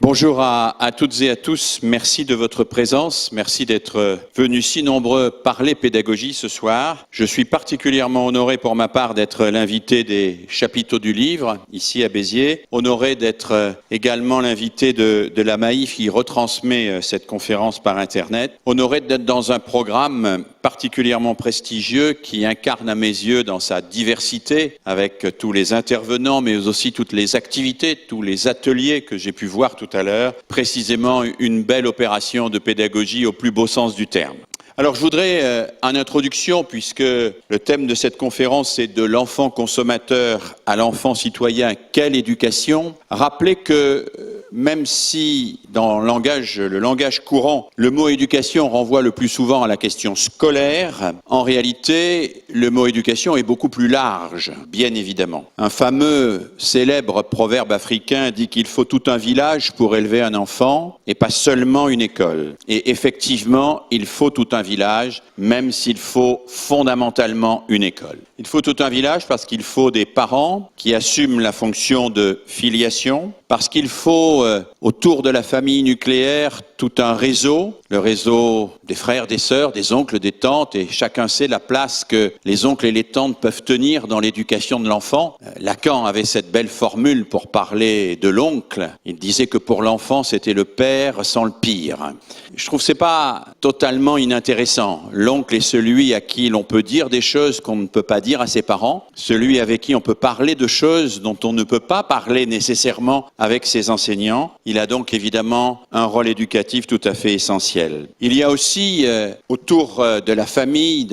Bonjour à toutes et à tous, merci de votre présence, merci d'être venus si nombreux parler pédagogie ce soir. Je suis particulièrement honoré pour ma part d'être l'invité des chapiteaux du livre, ici à Béziers, honoré d'être également l'invité de la Maïf qui retransmet cette conférence par Internet, honoré d'être dans un programme particulièrement prestigieux qui incarne à mes yeux dans sa diversité, avec tous les intervenants, mais aussi toutes les activités, tous les ateliers que j'ai pu voir tout à l'heure, précisément une belle opération de pédagogie au plus beau sens du terme. Alors je voudrais, en introduction, puisque le thème de cette conférence c'est de l'enfant consommateur à l'enfant citoyen, quelle éducation, rappeler que même si dans le langage courant, le mot éducation renvoie le plus souvent à la question scolaire, en réalité, le mot éducation est beaucoup plus large, bien évidemment. Un fameux célèbre proverbe africain dit qu'il faut tout un village pour élever un enfant et pas seulement une école. Et effectivement, il faut tout un village, même s'il faut fondamentalement une école. Il faut tout un village parce qu'il faut des parents qui assument la fonction de filiation, parce qu'il faut, autour de la famille nucléaire, tout un réseau, le réseau des frères, des sœurs, des oncles, des tantes, et chacun sait la place que les oncles et les tantes peuvent tenir dans l'éducation de l'enfant. Lacan avait cette belle formule pour parler de l'oncle. Il disait que pour l'enfant, c'était le père sans le pire. Je trouve que c'est pas totalement inintéressant. L'oncle est celui à qui l'on peut dire des choses qu'on ne peut pas dire à ses parents, celui avec qui on peut parler de choses dont on ne peut pas parler nécessairement avec ses enseignants. Il a donc évidemment un rôle éducatif tout à fait essentiel. Il y a aussi autour de la famille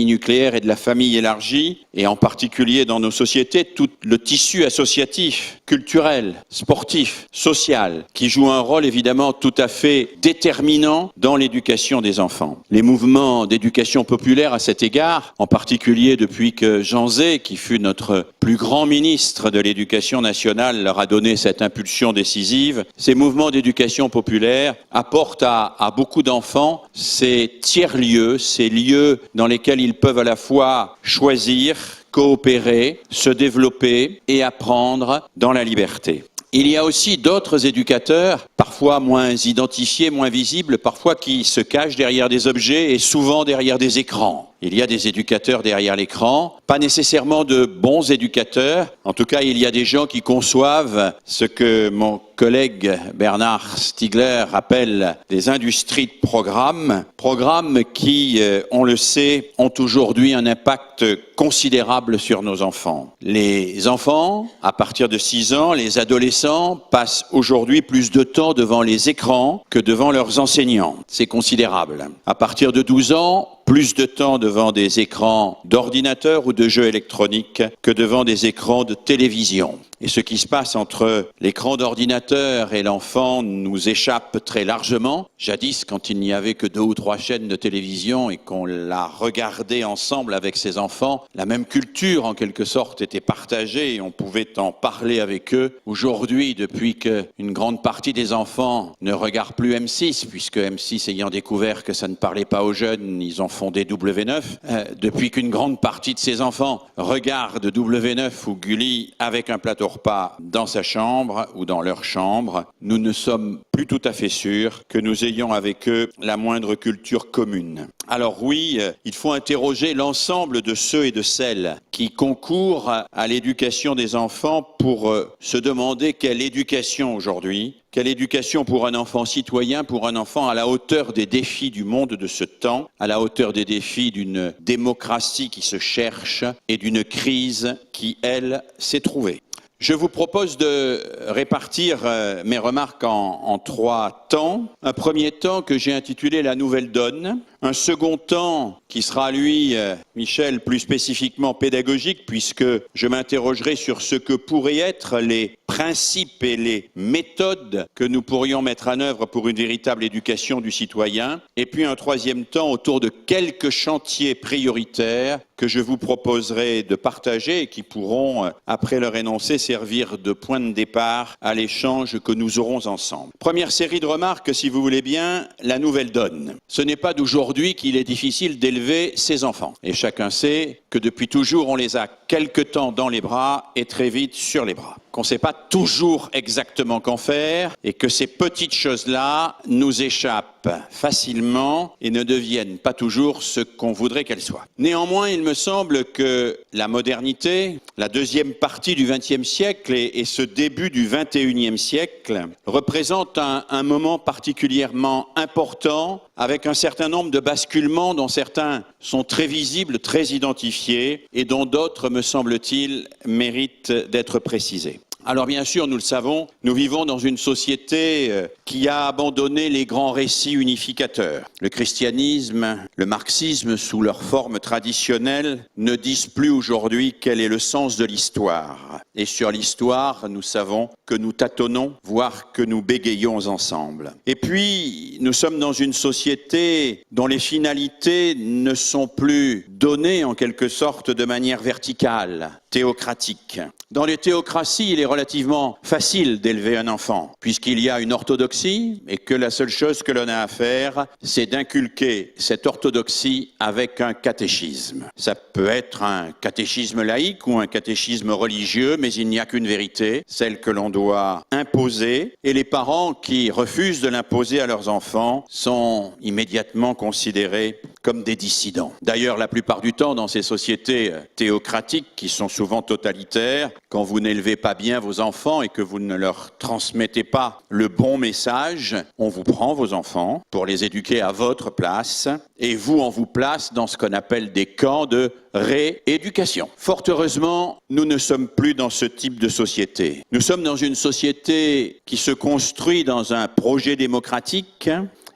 nucléaire et de la famille élargie, et en particulier dans nos sociétés, tout le tissu associatif, culturel, sportif, social, qui joue un rôle évidemment tout à fait déterminant dans l'éducation des enfants. Les mouvements d'éducation populaire à cet égard, en particulier depuis que Jean Zay, qui fut notre plus grand ministre de l'éducation nationale, leur a donné cette impulsion décisive, ces mouvements d'éducation populaire apportent à beaucoup d'enfants ces tiers-lieux, ces lieux dans lesquels ils peuvent à la fois choisir, coopérer, se développer et apprendre dans la liberté. Il y a aussi d'autres éducateurs, parfois moins identifiés, moins visibles, parfois qui se cachent derrière des objets et souvent derrière des écrans. Il y a des éducateurs derrière l'écran, pas nécessairement de bons éducateurs. En tout cas, il y a des gens qui conçoivent ce que mon collègue Bernard Stiegler appelle des industries de programmes. Programmes qui, on le sait, ont aujourd'hui un impact considérable sur nos enfants. Les enfants, à partir de 6 ans, les adolescents passent aujourd'hui plus de temps devant les écrans que devant leurs enseignants. C'est considérable. À partir de 12 ans, plus de temps devant des écrans d'ordinateur ou de jeux électroniques que devant des écrans de télévision. Et ce qui se passe entre l'écran d'ordinateur et l'enfant nous échappe très largement. Jadis, quand il n'y avait que 2 ou 3 chaînes de télévision et qu'on la regardait ensemble avec ses enfants, la même culture en quelque sorte était partagée et on pouvait en parler avec eux. Aujourd'hui, depuis qu'une grande partie des enfants ne regardent plus M6, puisque M6 ayant découvert que ça ne parlait pas aux jeunes, ils ont fondé W9. Depuis qu'une grande partie de ces enfants regardent W9 ou Gulli avec un plateau repas dans sa chambre ou dans leur chambre, nous ne sommes plus tout à fait sûrs que nous ayons avec eux la moindre culture commune. Alors oui, il faut interroger l'ensemble de ceux et de celles qui concourent à l'éducation des enfants pour se demander quelle éducation aujourd'hui, quelle éducation pour un enfant citoyen, pour un enfant à la hauteur des défis du monde de ce temps, à la hauteur des défis d'une démocratie qui se cherche et d'une crise qui, elle, s'est trouvée. Je vous propose de répartir mes remarques en 3 temps. Un premier temps que j'ai intitulé « La nouvelle donne ». Un second temps qui sera, lui, Michel, plus spécifiquement pédagogique, puisque je m'interrogerai sur ce que pourraient être les principes et les méthodes que nous pourrions mettre en œuvre pour une véritable éducation du citoyen. Et puis un troisième temps autour de quelques chantiers prioritaires que je vous proposerai de partager et qui pourront, après leur énoncé, servir de point de départ à l'échange que nous aurons ensemble. Première série de remarques remarque, si vous voulez bien, la nouvelle donne. Ce n'est pas d'aujourd'hui qu'il est difficile d'élever ses enfants. Et chacun sait que depuis toujours, on les a quelque temps dans les bras et très vite sur les bras. Qu'on ne sait pas toujours exactement qu'en faire et que ces petites choses-là nous échappent facilement et ne deviennent pas toujours ce qu'on voudrait qu'elles soient. Néanmoins, il me semble que la modernité, la deuxième partie du XXe siècle et ce début du XXIe siècle représentent un moment particulièrement important avec un certain nombre de basculements dont certains sont très visibles, très identifiés et dont d'autres, me semble-t-il, méritent d'être précisés. Alors bien sûr, nous le savons, nous vivons dans une société qui a abandonné les grands récits unificateurs. Le christianisme, le marxisme, sous leur forme traditionnelle, ne disent plus aujourd'hui quel est le sens de l'histoire. Et sur l'histoire, nous savons que nous tâtonnons, voire que nous bégayons ensemble. Et puis, nous sommes dans une société dont les finalités ne sont plus données en quelque sorte de manière verticale, théocratique. Dans les théocraties, il est relativement facile d'élever un enfant, puisqu'il y a une orthodoxie et que la seule chose que l'on a à faire, c'est d'inculquer cette orthodoxie avec un catéchisme. Ça peut être un catéchisme laïque ou un catéchisme religieux, mais il n'y a qu'une vérité, celle que l'on doit imposer, et les parents qui refusent de l'imposer à leurs enfants sont immédiatement considérés comme des dissidents. D'ailleurs, la plupart du temps, dans ces sociétés théocratiques qui sont souvent totalitaires, quand vous n'élevez pas bien vos enfants et que vous ne leur transmettez pas le bon message, on vous prend vos enfants pour les éduquer à votre place et on vous place dans ce qu'on appelle des camps de rééducation. Fort heureusement, nous ne sommes plus dans ce type de société. Nous sommes dans une société qui se construit dans un projet démocratique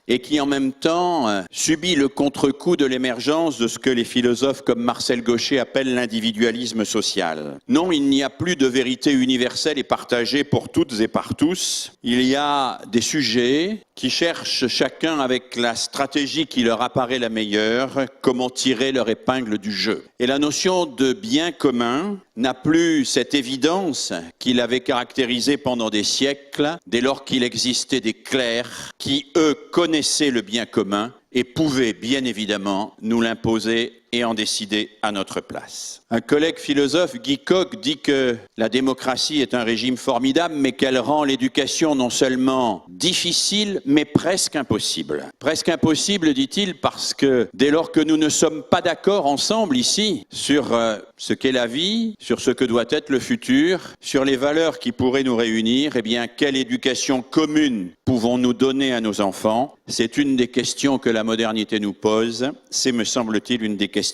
et qui en même temps subit le contre-coup de l'émergence de ce que les philosophes comme Marcel Gauchet appellent l'individualisme social. Non, il n'y a plus de vérité universelle et partagée pour toutes et par tous. Il y a des sujets qui cherchent chacun avec la stratégie qui leur apparaît la meilleure, comment tirer leur épingle du jeu. Et la notion de bien commun n'a plus cette évidence qui l'avait caractérisé pendant des siècles, dès lors qu'il existait des clercs qui, eux, connaissaient le bien commun et pouvaient bien évidemment nous l'imposer et en décider à notre place. Un collègue philosophe, Guy Coq, dit que la démocratie est un régime formidable, mais qu'elle rend l'éducation non seulement difficile, mais presque impossible. Presque impossible, dit-il, parce que dès lors que nous ne sommes pas d'accord ensemble ici sur ce qu'est la vie, sur ce que doit être le futur, sur les valeurs qui pourraient nous réunir, eh bien, quelle éducation commune pouvons-nous donner à nos enfants? C'est une des questions que la modernité nous pose. C'est, me semble-t-il, une des questions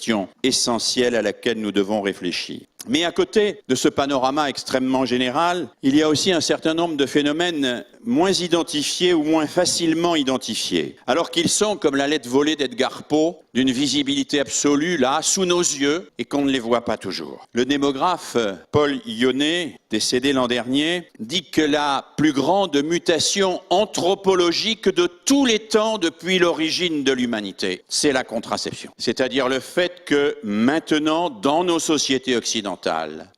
essentielles à laquelle nous devons réfléchir. Mais à côté de ce panorama extrêmement général, il y a aussi un certain nombre de phénomènes moins identifiés ou moins facilement identifiés, alors qu'ils sont, comme la lettre volée d'Edgar Poe, d'une visibilité absolue, là, sous nos yeux, et qu'on ne les voit pas toujours. Le démographe Paul Yonnet, décédé l'an dernier, dit que la plus grande mutation anthropologique de tous les temps depuis l'origine de l'humanité, c'est la contraception. C'est-à-dire le fait que maintenant, dans nos sociétés occidentales,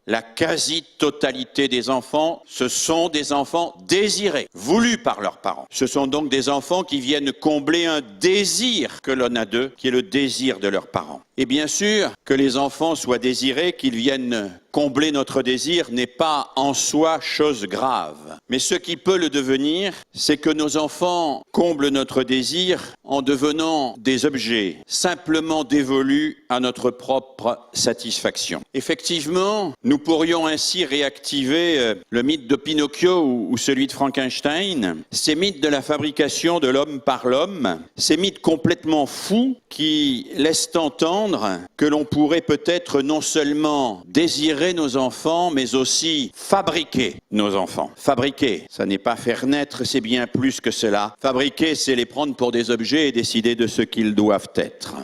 la quasi-totalité des enfants, ce sont des enfants désirés, voulus par leurs parents. Ce sont donc des enfants qui viennent combler un désir que l'on a d'eux, qui est le désir de leurs parents. Et bien sûr, que les enfants soient désirés, qu'ils viennent combler notre désir n'est pas en soi chose grave. Mais ce qui peut le devenir, c'est que nos enfants comblent notre désir en devenant des objets simplement dévolus à notre propre satisfaction. Effectivement, nous pourrions ainsi réactiver le mythe de Pinocchio ou celui de Frankenstein, ces mythes de la fabrication de l'homme par l'homme, ces mythes complètement fous qui laissent entendre que l'on pourrait peut-être non seulement désirer nos enfants, mais aussi fabriquer nos enfants. Fabriquer, ça n'est pas faire naître, c'est bien plus que cela. Fabriquer, c'est les prendre pour des objets et décider de ce qu'ils doivent être.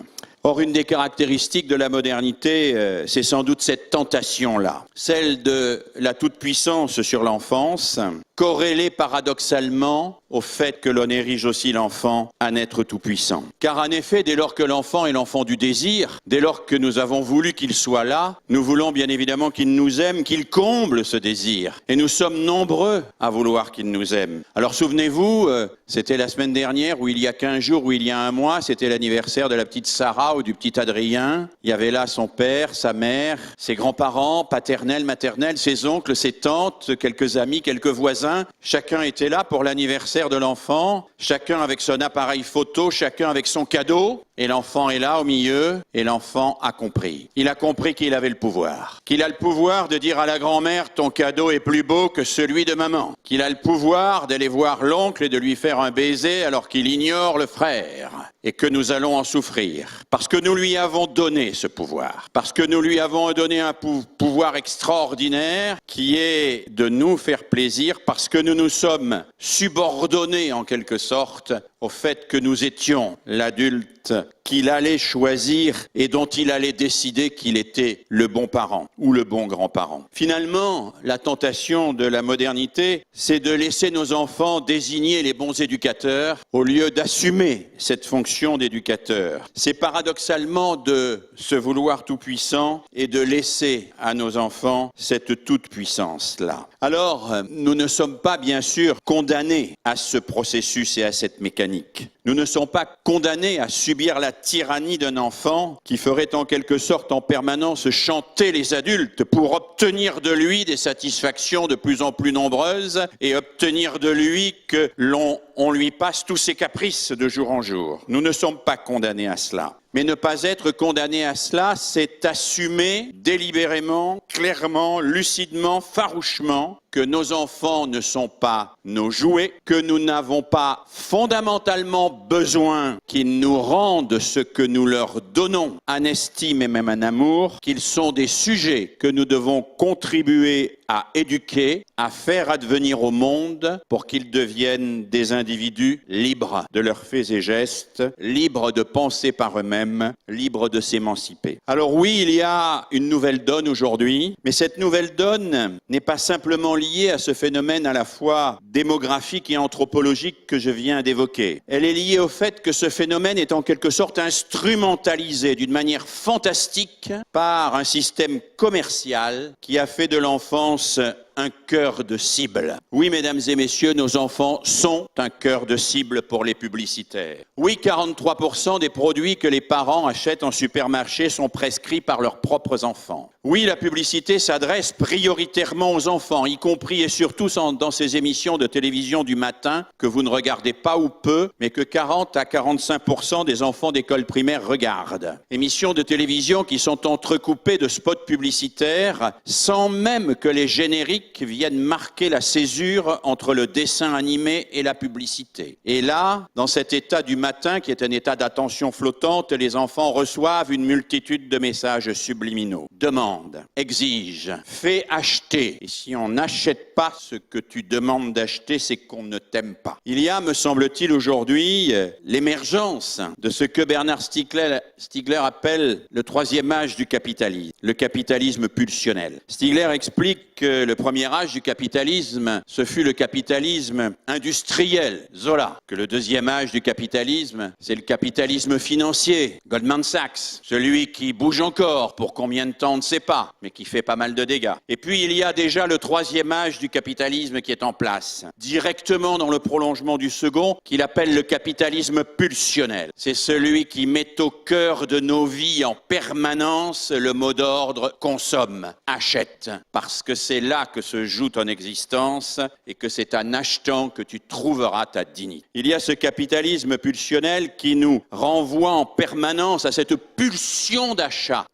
Or, une des caractéristiques de la modernité, c'est sans doute cette tentation-là, celle de la toute-puissance sur l'enfance, corrélée paradoxalement au fait que l'on érige aussi l'enfant à naître tout-puissant. Car en effet, dès lors que l'enfant est l'enfant du désir, dès lors que nous avons voulu qu'il soit là, nous voulons bien évidemment qu'il nous aime, qu'il comble ce désir. Et nous sommes nombreux à vouloir qu'il nous aime. Alors souvenez-vous, c'était la semaine dernière, ou il y a 15 jours, ou il y a un mois, c'était l'anniversaire de la petite Sarah ou du petit Adrien. Il y avait là son père, sa mère, ses grands-parents, paternels, maternels, ses oncles, ses tantes, quelques amis, quelques voisins. Chacun était là pour l'anniversaire de l'enfant, chacun avec son appareil photo, chacun avec son cadeau. Et l'enfant est là au milieu, et l'enfant a compris. Il a compris qu'il avait le pouvoir. Qu'il a le pouvoir de dire à la grand-mère « ton cadeau est plus beau que celui de maman ». Qu'il a le pouvoir d'aller voir l'oncle et de lui faire un baiser alors qu'il ignore le frère. Et que nous allons en souffrir. Parce que nous lui avons donné ce pouvoir. Parce que nous lui avons donné un pouvoir extraordinaire qui est de nous faire plaisir parce que nous nous sommes subordonnés en quelque sorte au fait que nous étions l'adulte qu'il allait choisir et dont il allait décider qu'il était le bon parent ou le bon grand-parent. Finalement, la tentation de la modernité, c'est de laisser nos enfants désigner les bons éducateurs au lieu d'assumer cette fonction d'éducateur. C'est paradoxalement de se vouloir tout-puissant et de laisser à nos enfants cette toute-puissance-là. Alors, nous ne sommes pas bien sûr condamnés à ce processus et à cette mécanique. Nous ne sommes pas condamnés à subir la tyrannie d'un enfant qui ferait en quelque sorte en permanence chanter les adultes pour obtenir de lui des satisfactions de plus en plus nombreuses et obtenir de lui que l'on lui passe tous ses caprices de jour en jour. Nous ne sommes pas condamnés à cela. Mais ne pas être condamné à cela, c'est assumer délibérément, clairement, lucidement, farouchement que nos enfants ne sont pas nos jouets, que nous n'avons pas fondamentalement besoin qu'ils nous rendent ce que nous leur donnons en estime et même en amour, qu'ils sont des sujets que nous devons contribuer à éduquer, à faire advenir au monde pour qu'ils deviennent des individus libres de leurs faits et gestes, libres de penser par eux-mêmes, libres de s'émanciper. Alors oui, il y a une nouvelle donne aujourd'hui, mais cette nouvelle donne n'est pas simplement liée à ce phénomène à la fois démographique et anthropologique que je viens d'évoquer. Elle est liée au fait que ce phénomène est en quelque sorte instrumentalisé d'une manière fantastique par un système commercial qui a fait de l'enfance un cœur de cible. Oui, mesdames et messieurs, nos enfants sont un cœur de cible pour les publicitaires. Oui, 43% des produits que les parents achètent en supermarché sont prescrits par leurs propres enfants. Oui, la publicité s'adresse prioritairement aux enfants, y compris et surtout dans ces émissions de télévision du matin que vous ne regardez pas ou peu, mais que 40 à 45% des enfants d'école primaire regardent. Émissions de télévision qui sont entrecoupées de spots publicitaires sans même que les génériques viennent marquer la césure entre le dessin animé et la publicité. Et là, dans cet état du matin, qui est un état d'attention flottante, les enfants reçoivent une multitude de messages subliminaux. Demande, exige, fais acheter. Et si on n'achète pas ce que tu demandes d'acheter, c'est qu'on ne t'aime pas. Il y a, me semble-t-il, aujourd'hui, l'émergence de ce que Bernard Stiegler appelle le troisième âge du capitalisme, le capitalisme pulsionnel. Stiegler explique que le premier âge du capitalisme, ce fut le capitalisme industriel, Zola. Que le deuxième âge du capitalisme, c'est le capitalisme financier, Goldman Sachs. Celui qui bouge encore, pour combien de temps on ne sait pas, mais qui fait pas mal de dégâts. Et puis il y a déjà le troisième âge du capitalisme qui est en place, directement dans le prolongement du second, qu'il appelle le capitalisme pulsionnel. C'est celui qui met au cœur de nos vies en permanence le mot d'ordre « consomme », achète, parce que c'est là que se joue ton existence et que c'est en achetant que tu trouveras ta dignité. Il y a ce capitalisme pulsionnel qui nous renvoie en permanence à cette pulsion d'achat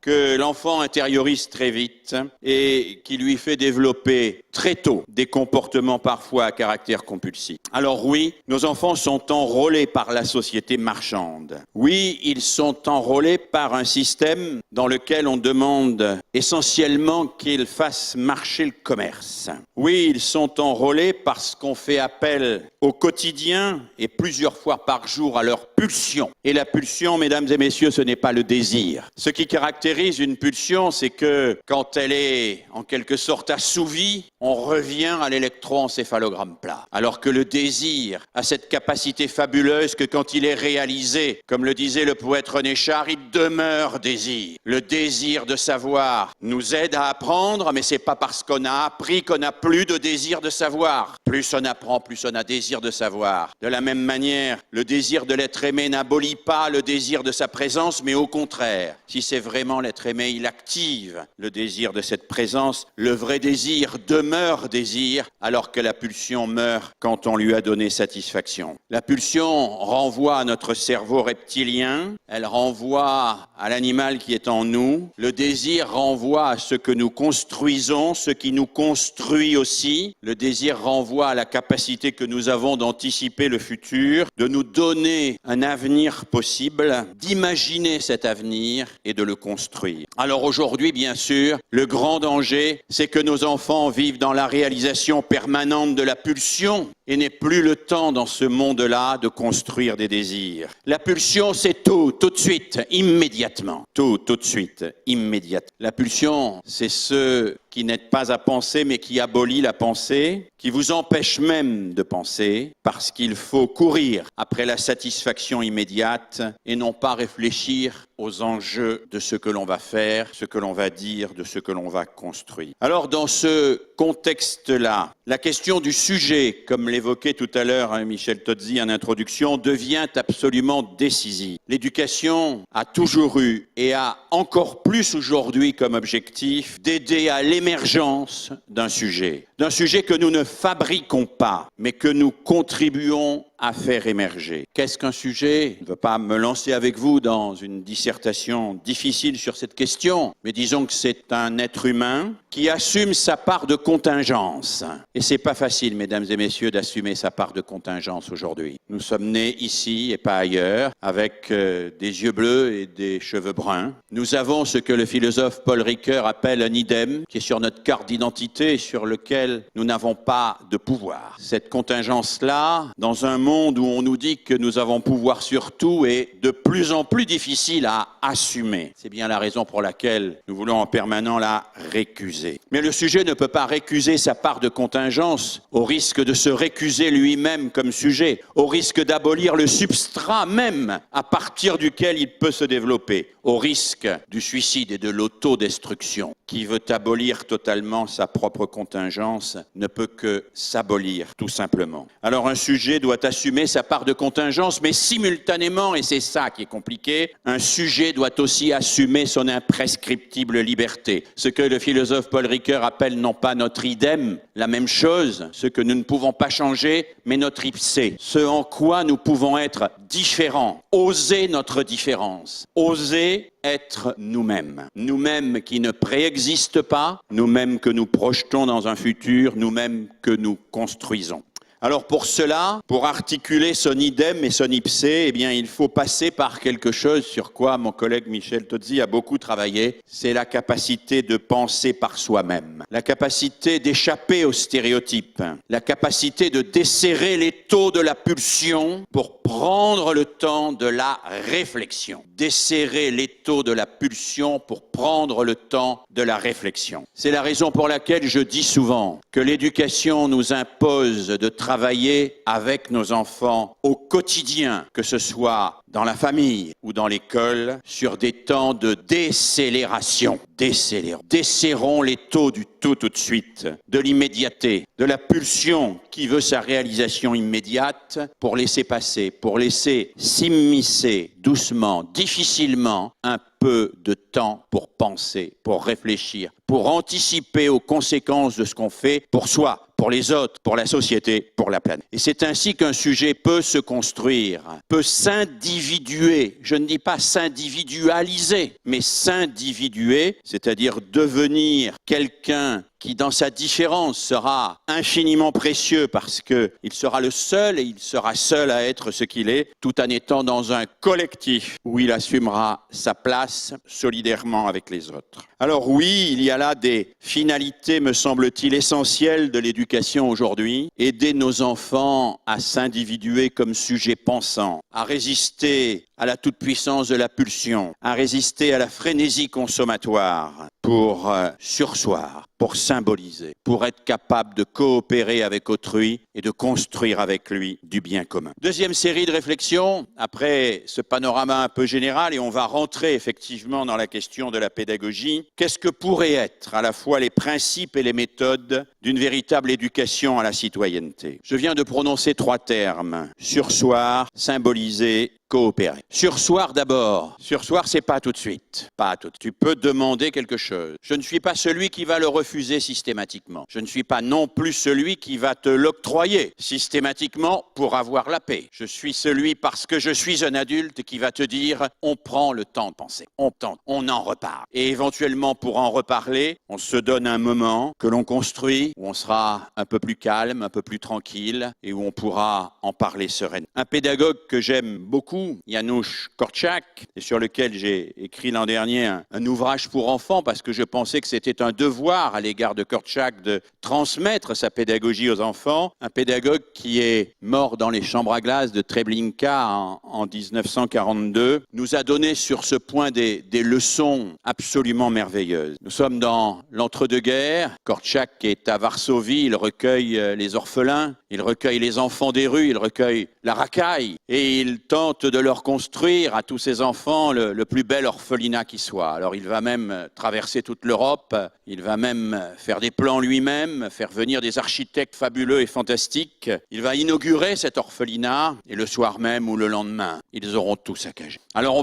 que l'enfant intériorise très vite et qui lui fait développer très tôt des comportements parfois à caractère compulsif. Alors oui, nos enfants sont enrôlés par la société marchande. Oui, ils sont enrôlés par un système dans lequel on demande essentiellement qu'ils fassent marcher le commerce. Oui, ils sont enrôlés parce qu'on fait appel au quotidien et plusieurs fois par jour à leur pulsion. Et la pulsion, mesdames et messieurs, ce n'est pas le désir. Ce qui caractérise une pulsion, c'est que quand elle est en quelque sorte assouvie, on revient à l'électroencéphalogramme plat. Alors que le désir a cette capacité fabuleuse que quand il est réalisé, comme le disait le poète René Char, il demeure désir. Le désir de savoir nous aide à apprendre, mais c'est pas parce qu'on a appris qu'on n'a plus de désir de savoir. Plus on apprend, plus on a désir de savoir. De la même manière, le désir de l'être aimé n'abolit pas le désir de sa présence, mais au contraire, si c'est vraiment l'être aimé, il active le désir de cette présence. Le vrai désir demeure désir, alors que la pulsion meurt quand on lui a donné satisfaction. La pulsion renvoie à notre cerveau reptilien, elle renvoie à l'animal qui est en nous. Le désir renvoie à ce que nous construisons, ce qui nous construit aussi. Le désir renvoie à la capacité que nous avons d'anticiper le futur, de nous donner un avenir possible, d'imaginer cet avenir et de le construire. Alors aujourd'hui, bien sûr, le grand danger, c'est que nos enfants vivent dans la réalisation permanente de la pulsion et n'aient plus le temps dans ce monde-là de construire des désirs. La pulsion, c'est tout de suite, immédiatement. Tout de suite, immédiatement. La pulsion, c'est ce qui n'aide pas à penser, mais qui abolit la pensée, qui vous empêche même de penser, parce qu'il faut courir après la satisfaction immédiate et non pas réfléchir aux enjeux de ce que l'on va faire, ce que l'on va dire, de ce que l'on va construire. Alors, dans ce contexte-là, la question du sujet, comme l'évoquait tout à l'heure Michel Tozzi en introduction, devient absolument décisive. L'éducation a toujours eu et a encore plus aujourd'hui comme objectif d'aider à l'émergence d'un sujet que nous ne fabriquons pas, mais que nous contribuons à faire émerger. Qu'est-ce qu'un sujet ? Je ne veux pas me lancer avec vous dans une dissertation difficile sur cette question, mais disons que c'est un être humain qui assume sa part de contingence. Et c'est pas facile, mesdames et messieurs, d'assumer sa part de contingence aujourd'hui. Nous sommes nés ici et pas ailleurs, avec des yeux bleus et des cheveux bruns. Nous avons ce que le philosophe Paul Ricoeur appelle un idem, qui est sur notre carte d'identité et sur lequel nous n'avons pas de pouvoir. Cette contingence-là, dans un monde où on nous dit que nous avons pouvoir sur tout, est de plus en plus difficile à assumer. C'est bien la raison pour laquelle nous voulons en permanence la récuser. Mais le sujet ne peut pas récuser sa part de contingence au risque de se récuser lui-même comme sujet, au risque d'abolir le substrat même à partir duquel il peut se développer, au risque du suicide et de l'autodestruction. Qui veut abolir totalement sa propre contingence ne peut que s'abolir, tout simplement. Alors un sujet doit assumer sa part de contingence, mais simultanément, et c'est ça qui est compliqué, un sujet doit aussi assumer son imprescriptible liberté. Ce que le philosophe Paul Ricoeur appelle non pas notre idem, la même chose, ce que nous ne pouvons pas changer, mais notre ipse, ce en quoi nous pouvons être différents, oser notre différence, oser être nous-mêmes. Nous-mêmes qui ne préexistent pas, nous-mêmes que nous projetons dans un futur, nous-mêmes que nous construisons. Alors pour cela, pour articuler son idem et son ipse, eh bien, il faut passer par quelque chose sur quoi mon collègue Michel Tozzi a beaucoup travaillé, c'est la capacité de penser par soi-même, la capacité d'échapper aux stéréotypes, la capacité de desserrer l'étau de la pulsion pour prendre le temps de la réflexion. Desserrer l'étau de la pulsion pour prendre le temps de la réflexion. C'est la raison pour laquelle je dis souvent que l'éducation nous impose de travailler avec nos enfants au quotidien, que ce soit dans la famille ou dans l'école, sur des temps de décélération. Desserrons l'étau du tout de suite, de l'immédiateté, de la pulsion qui veut sa réalisation immédiate pour laisser passer, pour laisser s'immiscer doucement, difficilement, un peu de temps pour penser, pour réfléchir, pour anticiper aux conséquences de ce qu'on fait pour soi, pour les autres, pour la société, pour la planète. Et c'est ainsi qu'un sujet peut se construire, peut s'individuer. Je ne dis pas s'individualiser, mais s'individuer, c'est-à-dire devenir quelqu'un qui, dans sa différence, sera infiniment précieux parce qu'il sera le seul et il sera seul à être ce qu'il est, tout en étant dans un collectif où il assumera sa place solidairement avec les autres. Alors oui, il y a là des finalités, me semble-t-il, essentielles de l'éducation aujourd'hui. Aider nos enfants à s'individuer comme sujets pensants, à résister à la toute-puissance de la pulsion, à résister à la frénésie consommatoire, pour surseoir, pour symboliser, pour être capable de coopérer avec autrui et de construire avec lui du bien commun. Deuxième série de réflexions, après ce panorama un peu général, et on va rentrer effectivement dans la question de la pédagogie. Qu'est-ce que pourraient être à la fois les principes et les méthodes d'une véritable éducation à la citoyenneté? Je viens de prononcer 3 termes: surseoir, symboliser, coopérer. Surseoir d'abord. Surseoir, c'est pas tout de suite. Pas tout de suite. Tu peux demander quelque chose. Je ne suis pas celui qui va le refuser systématiquement. Je ne suis pas non plus celui qui va te l'octroyer systématiquement pour avoir la paix. Je suis celui, parce que je suis un adulte, qui va te dire on prend le temps de penser. On tente, on en reparle. Et éventuellement, pour en reparler, on se donne un moment que l'on construit, où on sera un peu plus calme, un peu plus tranquille, et où on pourra en parler sereinement. Un pédagogue que j'aime beaucoup, Janusz Korczak, et sur lequel j'ai écrit l'an dernier un ouvrage pour enfants, parce que je pensais que c'était un devoir à l'égard de Korczak de transmettre sa pédagogie aux enfants. Un pédagogue qui est mort dans les chambres à glace de Treblinka en 1942, nous a donné sur ce point des leçons absolument merveilleuses. Nous sommes dans l'entre-deux-guerres. Korczak est à Varsovie, il recueille les orphelins, il recueille les enfants des rues, il recueille la racaille, et il tente de leur construire à tous ces enfants le plus bel orphelinat qui soit. Alors il va même traverser toute l'Europe, il va même faire des plans lui-même, faire venir des architectes fabuleux et fantastiques. Il va inaugurer cet orphelinat, et le soir même ou le lendemain, ils auront tout saccagé. Alors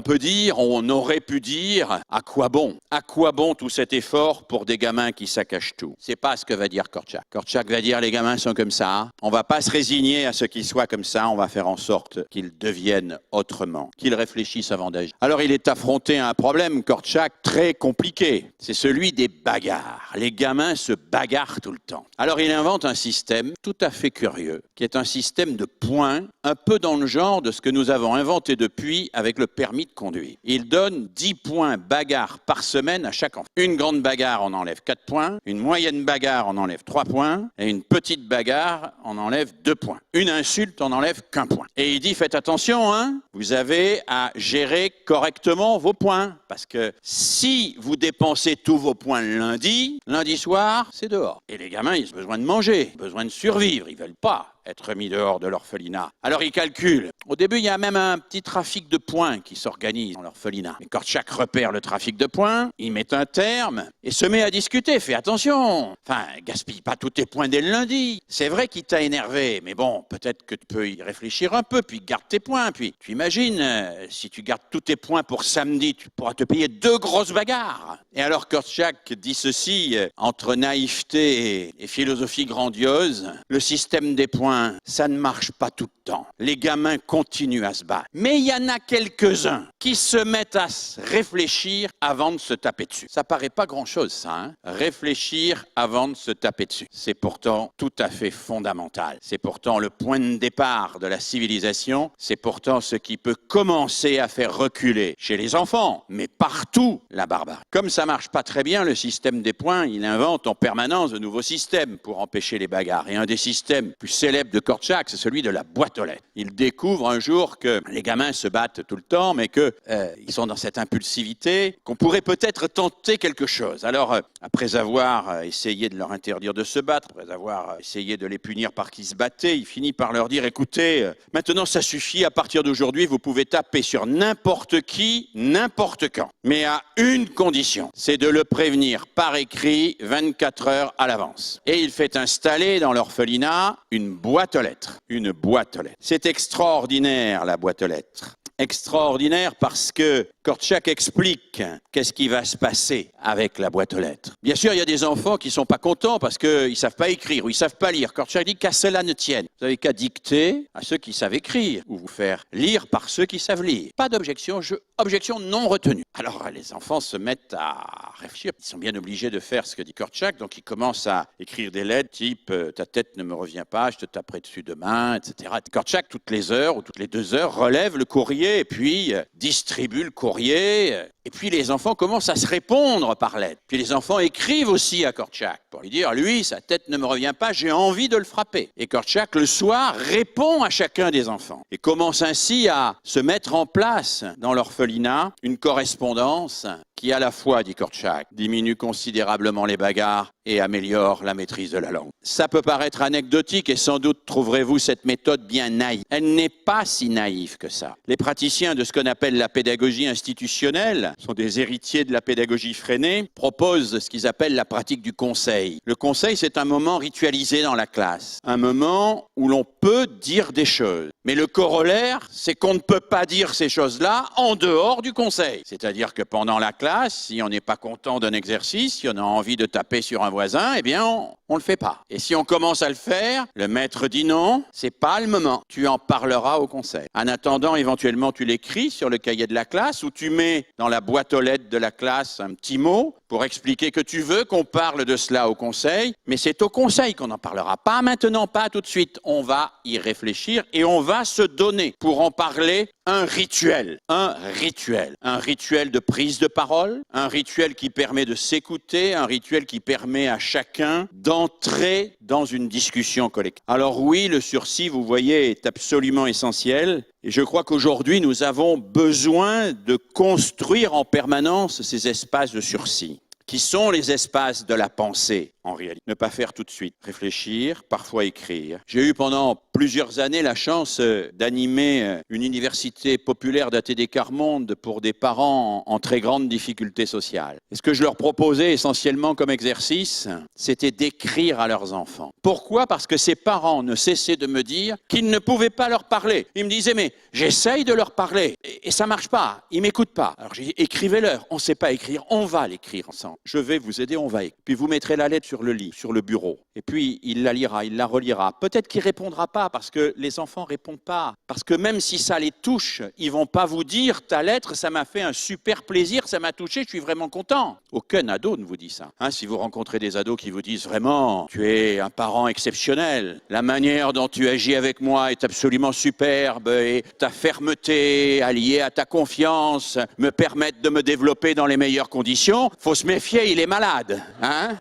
on aurait pu dire, à quoi bon? À quoi bon tout cet effort pour des gamins qui saccagent tout? C'est pas ce que va dire Korczak. Korczak va dire les gamins sont comme ça, on va pas se résigner à ce qu'ils soient comme ça, on va faire en sorte qu'ils deviennent autrement, qu'ils réfléchissent avant d'agir. Alors il est affronté à un problème, Korczak, très compliqué. C'est celui des bagarres. Les gamins se bagarrent tout le temps. Alors il invente un système tout à fait curieux, qui est un système de points, un peu dans le genre de ce que nous avons inventé depuis avec le permis de conduire. Il donne 10 points bagarre par semaine à chaque enfant. Une grande bagarre, on enlève 4 points. Une moyenne bagarre, on enlève 3 points. Et une petite bagarre, on enlève 2 points. Une insulte, on enlève qu'1 point. Et il dit, faites attention, hein, vous avez à gérer correctement vos points. Parce que si vous dépensez tous vos points lundi soir, c'est dehors. Et les gamins, ils ont besoin de manger, besoin de survivre. Ils veulent pas être mis dehors de l'orphelinat. Alors ils calculent. Au début, il y a même un petit trafic de points qui s'organise dans l'orphelinat. Mais quand chaque repère le trafic de points, il met un terme et se met à discuter. Fais attention. Enfin, gaspille pas tous tes points dès le lundi. C'est vrai qu'il t'a énervé, mais bon, peut-être que tu peux y réfléchir un peu, puis garde tes points. Puis tu imagines, si tu gardes tous tes points pour samedi, tu pourras te payer 2 grosses bagarres. Et alors Korczak dit ceci, entre naïveté et philosophie grandiose, le système des points, ça ne marche pas tout le temps. Les gamins continuent à se battre. Mais il y en a quelques-uns qui se mettent à réfléchir avant de se taper dessus. Ça paraît pas grand-chose, ça, hein? Réfléchir avant de se taper dessus. C'est pourtant tout à fait fondamental. C'est pourtant le point de départ de la civilisation. C'est pourtant ce qui peut commencer à faire reculer chez les enfants, mais partout, la barbarie. Comme ça marche pas très bien, le système des points, il invente en permanence de nouveaux systèmes pour empêcher les bagarres. Et un des systèmes plus célèbres de Korczak, c'est celui de la boîte aux lettres. Il découvre un jour que les gamins se battent tout le temps, mais qu'ils sont dans cette impulsivité, qu'on pourrait peut-être tenter quelque chose. Alors, après avoir essayé de leur interdire de se battre, après avoir essayé de les punir par qu'ils se battaient, il finit par leur dire, écoutez, maintenant ça suffit, à partir d'aujourd'hui, vous pouvez taper sur n'importe qui, n'importe quand. Mais à une condition, c'est de le prévenir par écrit 24 heures à l'avance. Et il fait installer dans l'orphelinat une boîte aux lettres. Une boîte aux lettres. C'est extraordinaire, la boîte aux lettres. Extraordinaire parce que Korczak explique qu'est-ce qui va se passer avec la boîte aux lettres. Bien sûr, il y a des enfants qui ne sont pas contents parce qu'ils ne savent pas écrire ou ils ne savent pas lire. Korczak dit qu'à cela ne tienne. Vous n'avez qu'à dicter à ceux qui savent écrire ou vous faire lire par ceux qui savent lire. Pas d'objection, objection non retenue. Alors les enfants se mettent à réfléchir. Ils sont bien obligés de faire ce que dit Korczak, donc ils commencent à écrire des lettres type « ta tête ne me revient pas, je te taperai dessus demain », etc. Korczak, toutes les heures ou toutes les 2 heures, relève le courrier et puis distribue le courrier. Et puis les enfants commencent à se répondre par lettres. Puis les enfants écrivent aussi à Korczak pour lui dire, lui, sa tête ne me revient pas, j'ai envie de le frapper. Et Korczak, le soir, répond à chacun des enfants. Et commence ainsi à se mettre en place dans l'orphelinat une correspondance qui à la fois, dit Kortchak, diminue considérablement les bagarres et améliore la maîtrise de la langue. Ça peut paraître anecdotique et sans doute trouverez-vous cette méthode bien naïve. Elle n'est pas si naïve que ça. Les praticiens de ce qu'on appelle la pédagogie institutionnelle, sont des héritiers de la pédagogie freinée, proposent ce qu'ils appellent la pratique du conseil. Le conseil, c'est un moment ritualisé dans la classe, un moment où l'on peut dire des choses. Mais le corollaire, c'est qu'on ne peut pas dire ces choses-là en dehors du conseil. C'est-à-dire que pendant la classe, si on n'est pas content d'un exercice, si on a envie de taper sur un voisin, eh bien, on le fait pas. Et si on commence à le faire, le maître dit non, c'est pas le moment. Tu en parleras au conseil. En attendant, éventuellement, tu l'écris sur le cahier de la classe ou tu mets dans la boîte aux lettres de la classe un petit mot pour expliquer que tu veux qu'on parle de cela au conseil, mais c'est au conseil qu'on en parlera. Pas maintenant, pas tout de suite. On va y réfléchir et on va se donner pour en parler un rituel de prise de parole, un rituel qui permet de s'écouter, un rituel qui permet à chacun d'entrer dans une discussion collective. Alors oui, le sursis, vous voyez, est absolument essentiel. Et je crois qu'aujourd'hui, nous avons besoin de construire en permanence ces espaces de sursis, qui sont les espaces de la pensée, en réalité. Ne pas faire tout de suite, réfléchir, parfois écrire. J'ai eu pendant plusieurs années la chance d'animer une université populaire d'ATD Quart Monde pour des parents en très grande difficulté sociale. Et ce que je leur proposais essentiellement comme exercice, c'était d'écrire à leurs enfants. Pourquoi ? Parce que ces parents ne cessaient de me dire qu'ils ne pouvaient pas leur parler. Ils me disaient, mais j'essaye de leur parler et ça marche pas, ils m'écoutent pas. Alors j'ai dit, écrivez-leur, on ne sait pas écrire, on va l'écrire ensemble. Je vais vous aider, on va écrire. Puis vous mettrez la lettre sur le lit, sur le bureau. Et puis, il la lira, il la relira. Peut-être qu'il ne répondra pas parce que les enfants ne répondent pas. Parce que même si ça les touche, ils ne vont pas vous dire ta lettre, ça m'a fait un super plaisir, ça m'a touché, je suis vraiment content. Aucun ado ne vous dit ça. Si vous rencontrez des ados qui vous disent vraiment, tu es un parent exceptionnel, la manière dont tu agis avec moi est absolument superbe et ta fermeté alliée à ta confiance me permettent de me développer dans les meilleures conditions, faut se méfier, il est malade.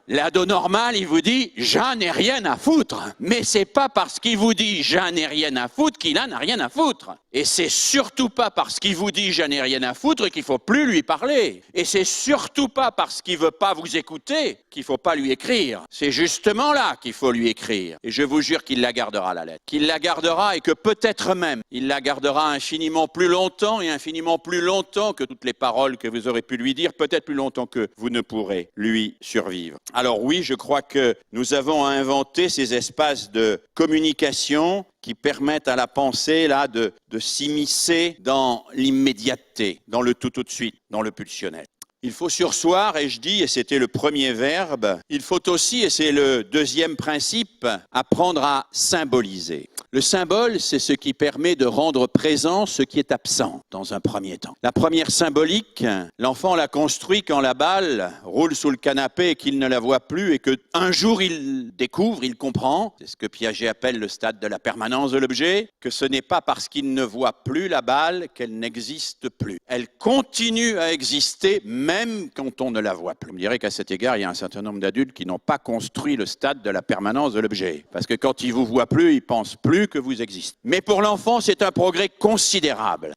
L'ado normal, il vous dit « j'en ai rien à foutre ». Mais c'est pas parce qu'il vous dit « j'en ai rien à foutre » qu'il en a rien à foutre. Et c'est surtout pas parce qu'il vous dit « j'en ai rien à foutre » qu'il faut plus lui parler. Et c'est surtout pas parce qu'il veut pas vous écouter qu'il faut pas lui écrire. C'est justement là qu'il faut lui écrire. Et je vous jure qu'il la gardera, la lettre. Qu'il la gardera et que peut-être même, il la gardera infiniment plus longtemps et infiniment plus longtemps que toutes les paroles que vous aurez pu lui dire, peut-être plus longtemps que vous ne pourrez lui survivre. Alors oui, je crois que nous avons à inventer ces espaces de communication qui permettent à la pensée là de s'immiscer dans l'immédiateté, dans le tout de suite, dans le pulsionnel. Il faut surseoir, et je dis, et c'était le premier verbe, il faut aussi, et c'est le deuxième principe, apprendre à symboliser. Le symbole, c'est ce qui permet de rendre présent ce qui est absent dans un premier temps. La première symbolique, l'enfant la construit quand la balle roule sous le canapé et qu'il ne la voit plus et qu'un jour il découvre, il comprend, c'est ce que Piaget appelle le stade de la permanence de l'objet, que ce n'est pas parce qu'il ne voit plus la balle qu'elle n'existe plus. Elle continue à exister même quand on ne la voit plus. Je dirais qu'à cet égard, il y a un certain nombre d'adultes qui n'ont pas construit le stade de la permanence de l'objet. Parce que quand il ne vous voit plus, il ne pense plus que vous existez. Mais pour l'enfant, c'est un progrès considérable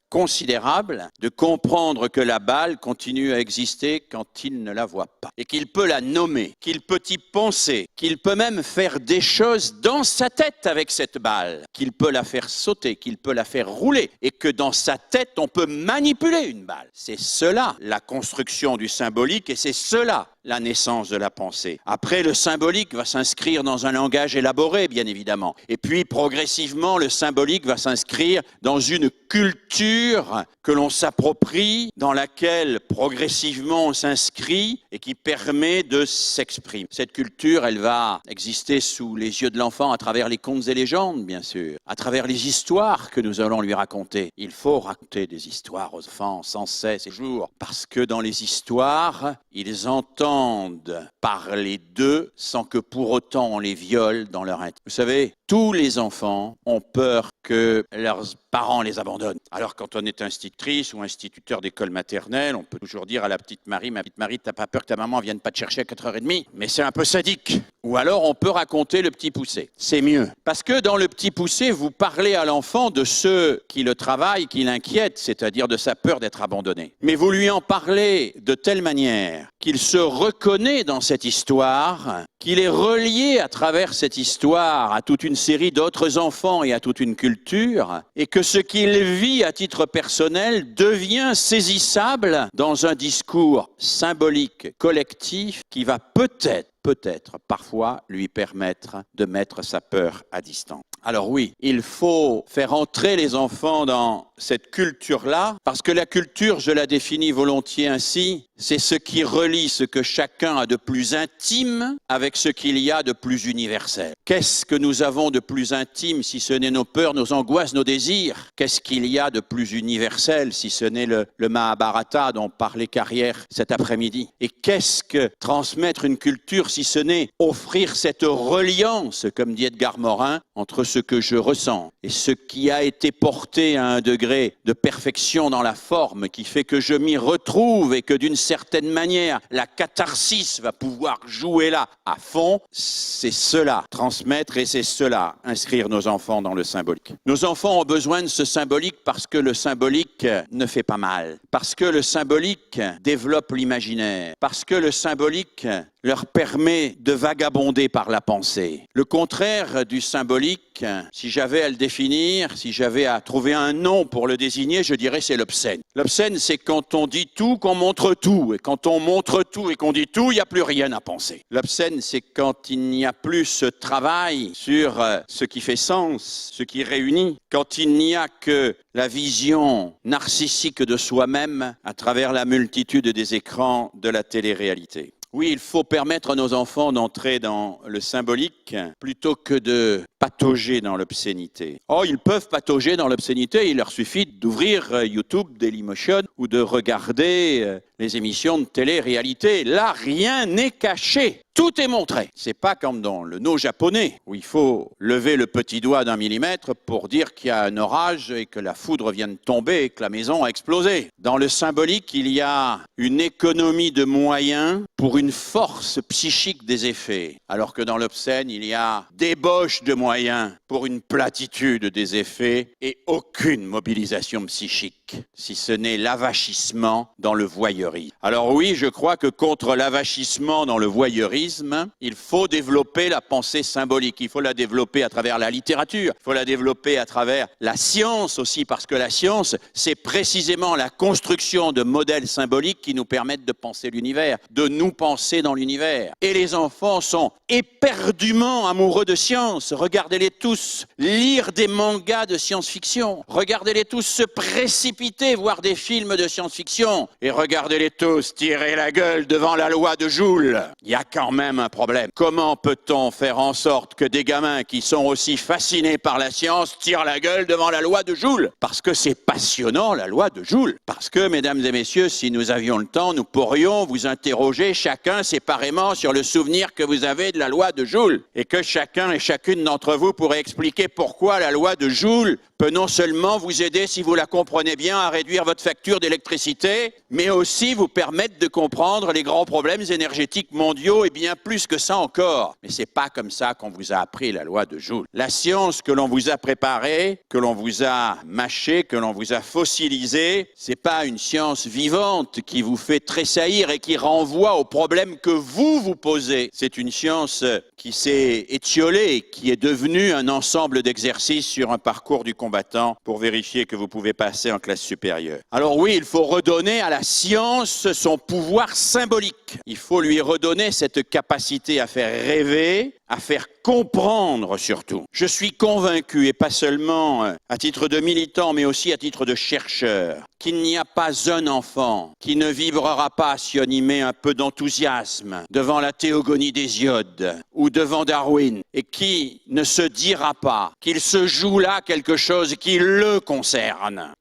de comprendre que la balle continue à exister quand il ne la voit pas. Et qu'il peut la nommer, qu'il peut y penser, qu'il peut même faire des choses dans sa tête avec cette balle, qu'il peut la faire sauter, qu'il peut la faire rouler, et que dans sa tête, on peut manipuler une balle. C'est cela, la construction du symbolique, et c'est cela, la naissance de la pensée. Après, le symbolique va s'inscrire dans un langage élaboré, bien évidemment. Et puis, progressivement, le symbolique va s'inscrire dans une culture que l'on s'approprie, dans laquelle, progressivement, on s'inscrit et qui permet de s'exprimer. Cette culture, elle va exister sous les yeux de l'enfant à travers les contes et légendes, bien sûr, à travers les histoires que nous allons lui raconter. Il faut raconter des histoires aux enfants sans cesse et toujours, parce que dans les histoires, ils entendent parler d'eux sans que pour autant on les viole dans leur intimité. Vous savez, tous les enfants ont peur que leurs parents les abandonnent. abandonne. Alors quand on est institutrice ou instituteur d'école maternelle, on peut toujours dire à la petite Marie, ma petite Marie, t'as pas peur que ta maman vienne pas te chercher à 4h30? Mais c'est un peu sadique. Ou alors on peut raconter le petit poussé. C'est mieux. Parce que dans le petit poussé, vous parlez à l'enfant de ceux qui le travaillent, qui l'inquiètent, c'est-à-dire de sa peur d'être abandonné. Mais vous lui en parlez de telle manière qu'il se reconnaît dans cette histoire, qu'il est relié à travers cette histoire à toute une série d'autres enfants et à toute une culture, et que ce qu'il vit à titre personnel devient saisissable dans un discours symbolique collectif qui va peut-être parfois lui permettre de mettre sa peur à distance. Alors oui, il faut faire entrer les enfants dans cette culture-là, parce que la culture, je la définis volontiers ainsi, c'est ce qui relie ce que chacun a de plus intime avec ce qu'il y a de plus universel. Qu'est-ce que nous avons de plus intime si ce n'est nos peurs, nos angoisses, nos désirs? Qu'est-ce qu'il y a de plus universel si ce n'est le Mahabharata dont parlait Carrière cet après-midi? Et qu'est-ce que transmettre une culture si ce n'est offrir cette reliance, comme dit Edgar Morin, entre ce que je ressens et ce qui a été porté à un degré de perfection dans la forme qui fait que je m'y retrouve et que d'une certaine manière la catharsis va pouvoir jouer là à fond. C'est cela, transmettre, et c'est cela, inscrire nos enfants dans le symbolique. Nos enfants ont besoin de ce symbolique parce que le symbolique ne fait pas mal, parce que le symbolique développe l'imaginaire, parce que le symbolique leur permet de vagabonder par la pensée. Le contraire du symbolique, si j'avais à le définir, si j'avais à trouver un nom pour le désigner, je dirais c'est l'obscène. L'obscène, c'est quand on dit tout, qu'on montre tout. Et quand on montre tout et qu'on dit tout, il n'y a plus rien à penser. L'obscène, c'est quand il n'y a plus ce travail sur ce qui fait sens, ce qui réunit. Quand il n'y a que la vision narcissique de soi-même à travers la multitude des écrans de la télé-réalité. Oui, il faut permettre à nos enfants d'entrer dans le symbolique plutôt que de patauger dans l'obscénité. Oh, ils peuvent patauger dans l'obscénité, il leur suffit d'ouvrir YouTube, Dailymotion ou de regarder les émissions de télé-réalité. Là, rien n'est caché. Tout est montré. C'est pas comme dans le no japonais où il faut lever le petit doigt d'1 millimètre pour dire qu'il y a un orage et que la foudre vient de tomber et que la maison a explosé. Dans le symbolique, il y a une économie de moyens pour une force psychique des effets, alors que dans l'obscène, il y a débauche de moyens pour une platitude des effets et aucune mobilisation psychique, si ce n'est l'avachissement dans le voyeurisme. Alors oui, je crois que contre l'avachissement dans le voyeurisme, il faut développer la pensée symbolique, il faut la développer à travers la littérature, il faut la développer à travers la science aussi, parce que la science, c'est précisément la construction de modèles symboliques qui nous permettent de penser l'univers, de nous penser dans l'univers. Et les enfants sont éperdument amoureux de science. Regardez-les tous lire des mangas de science-fiction, regardez-les tous se précipiter voir des films de science-fiction, et regardez-les tous tirer la gueule devant la loi de Joule. Il y a quand même un problème. Comment peut-on faire en sorte que des gamins qui sont aussi fascinés par la science tirent la gueule devant la loi de Joule? Parce que c'est passionnant, la loi de Joule. Parce que, mesdames et messieurs, si nous avions le temps, nous pourrions vous interroger chacun séparément sur le souvenir que vous avez de la loi de Joule. Et que chacun et chacune d'entre vous pourrait expliquer pourquoi la loi de Joule peut non seulement vous aider, si vous la comprenez bien, à réduire votre facture d'électricité, mais aussi vous permettre de comprendre les grands problèmes énergétiques mondiaux et bien plus que ça encore. Mais c'est pas comme ça qu'on vous a appris la loi de Joule. La science que l'on vous a préparée, que l'on vous a mâchée, que l'on vous a fossilisée, c'est pas une science vivante qui vous fait tressaillir et qui renvoie aux problèmes que vous posez. C'est une science qui s'est étiolée, qui est devenue un ensemble d'exercices sur un parcours du combattant pour vérifier que vous pouvez passer en classe supérieure. Alors oui, il faut redonner à la science son pouvoir symbolique. Il faut lui redonner cette capacité à faire rêver, à faire comprendre surtout. Je suis convaincu, et pas seulement à titre de militant, mais aussi à titre de chercheur, qu'il n'y a pas un enfant qui ne vibrera pas si on y met un peu d'enthousiasme devant la théogonie d'Hésiode ou devant Darwin, et qui ne se dira pas qu'il se joue là quelque chose qui le concerne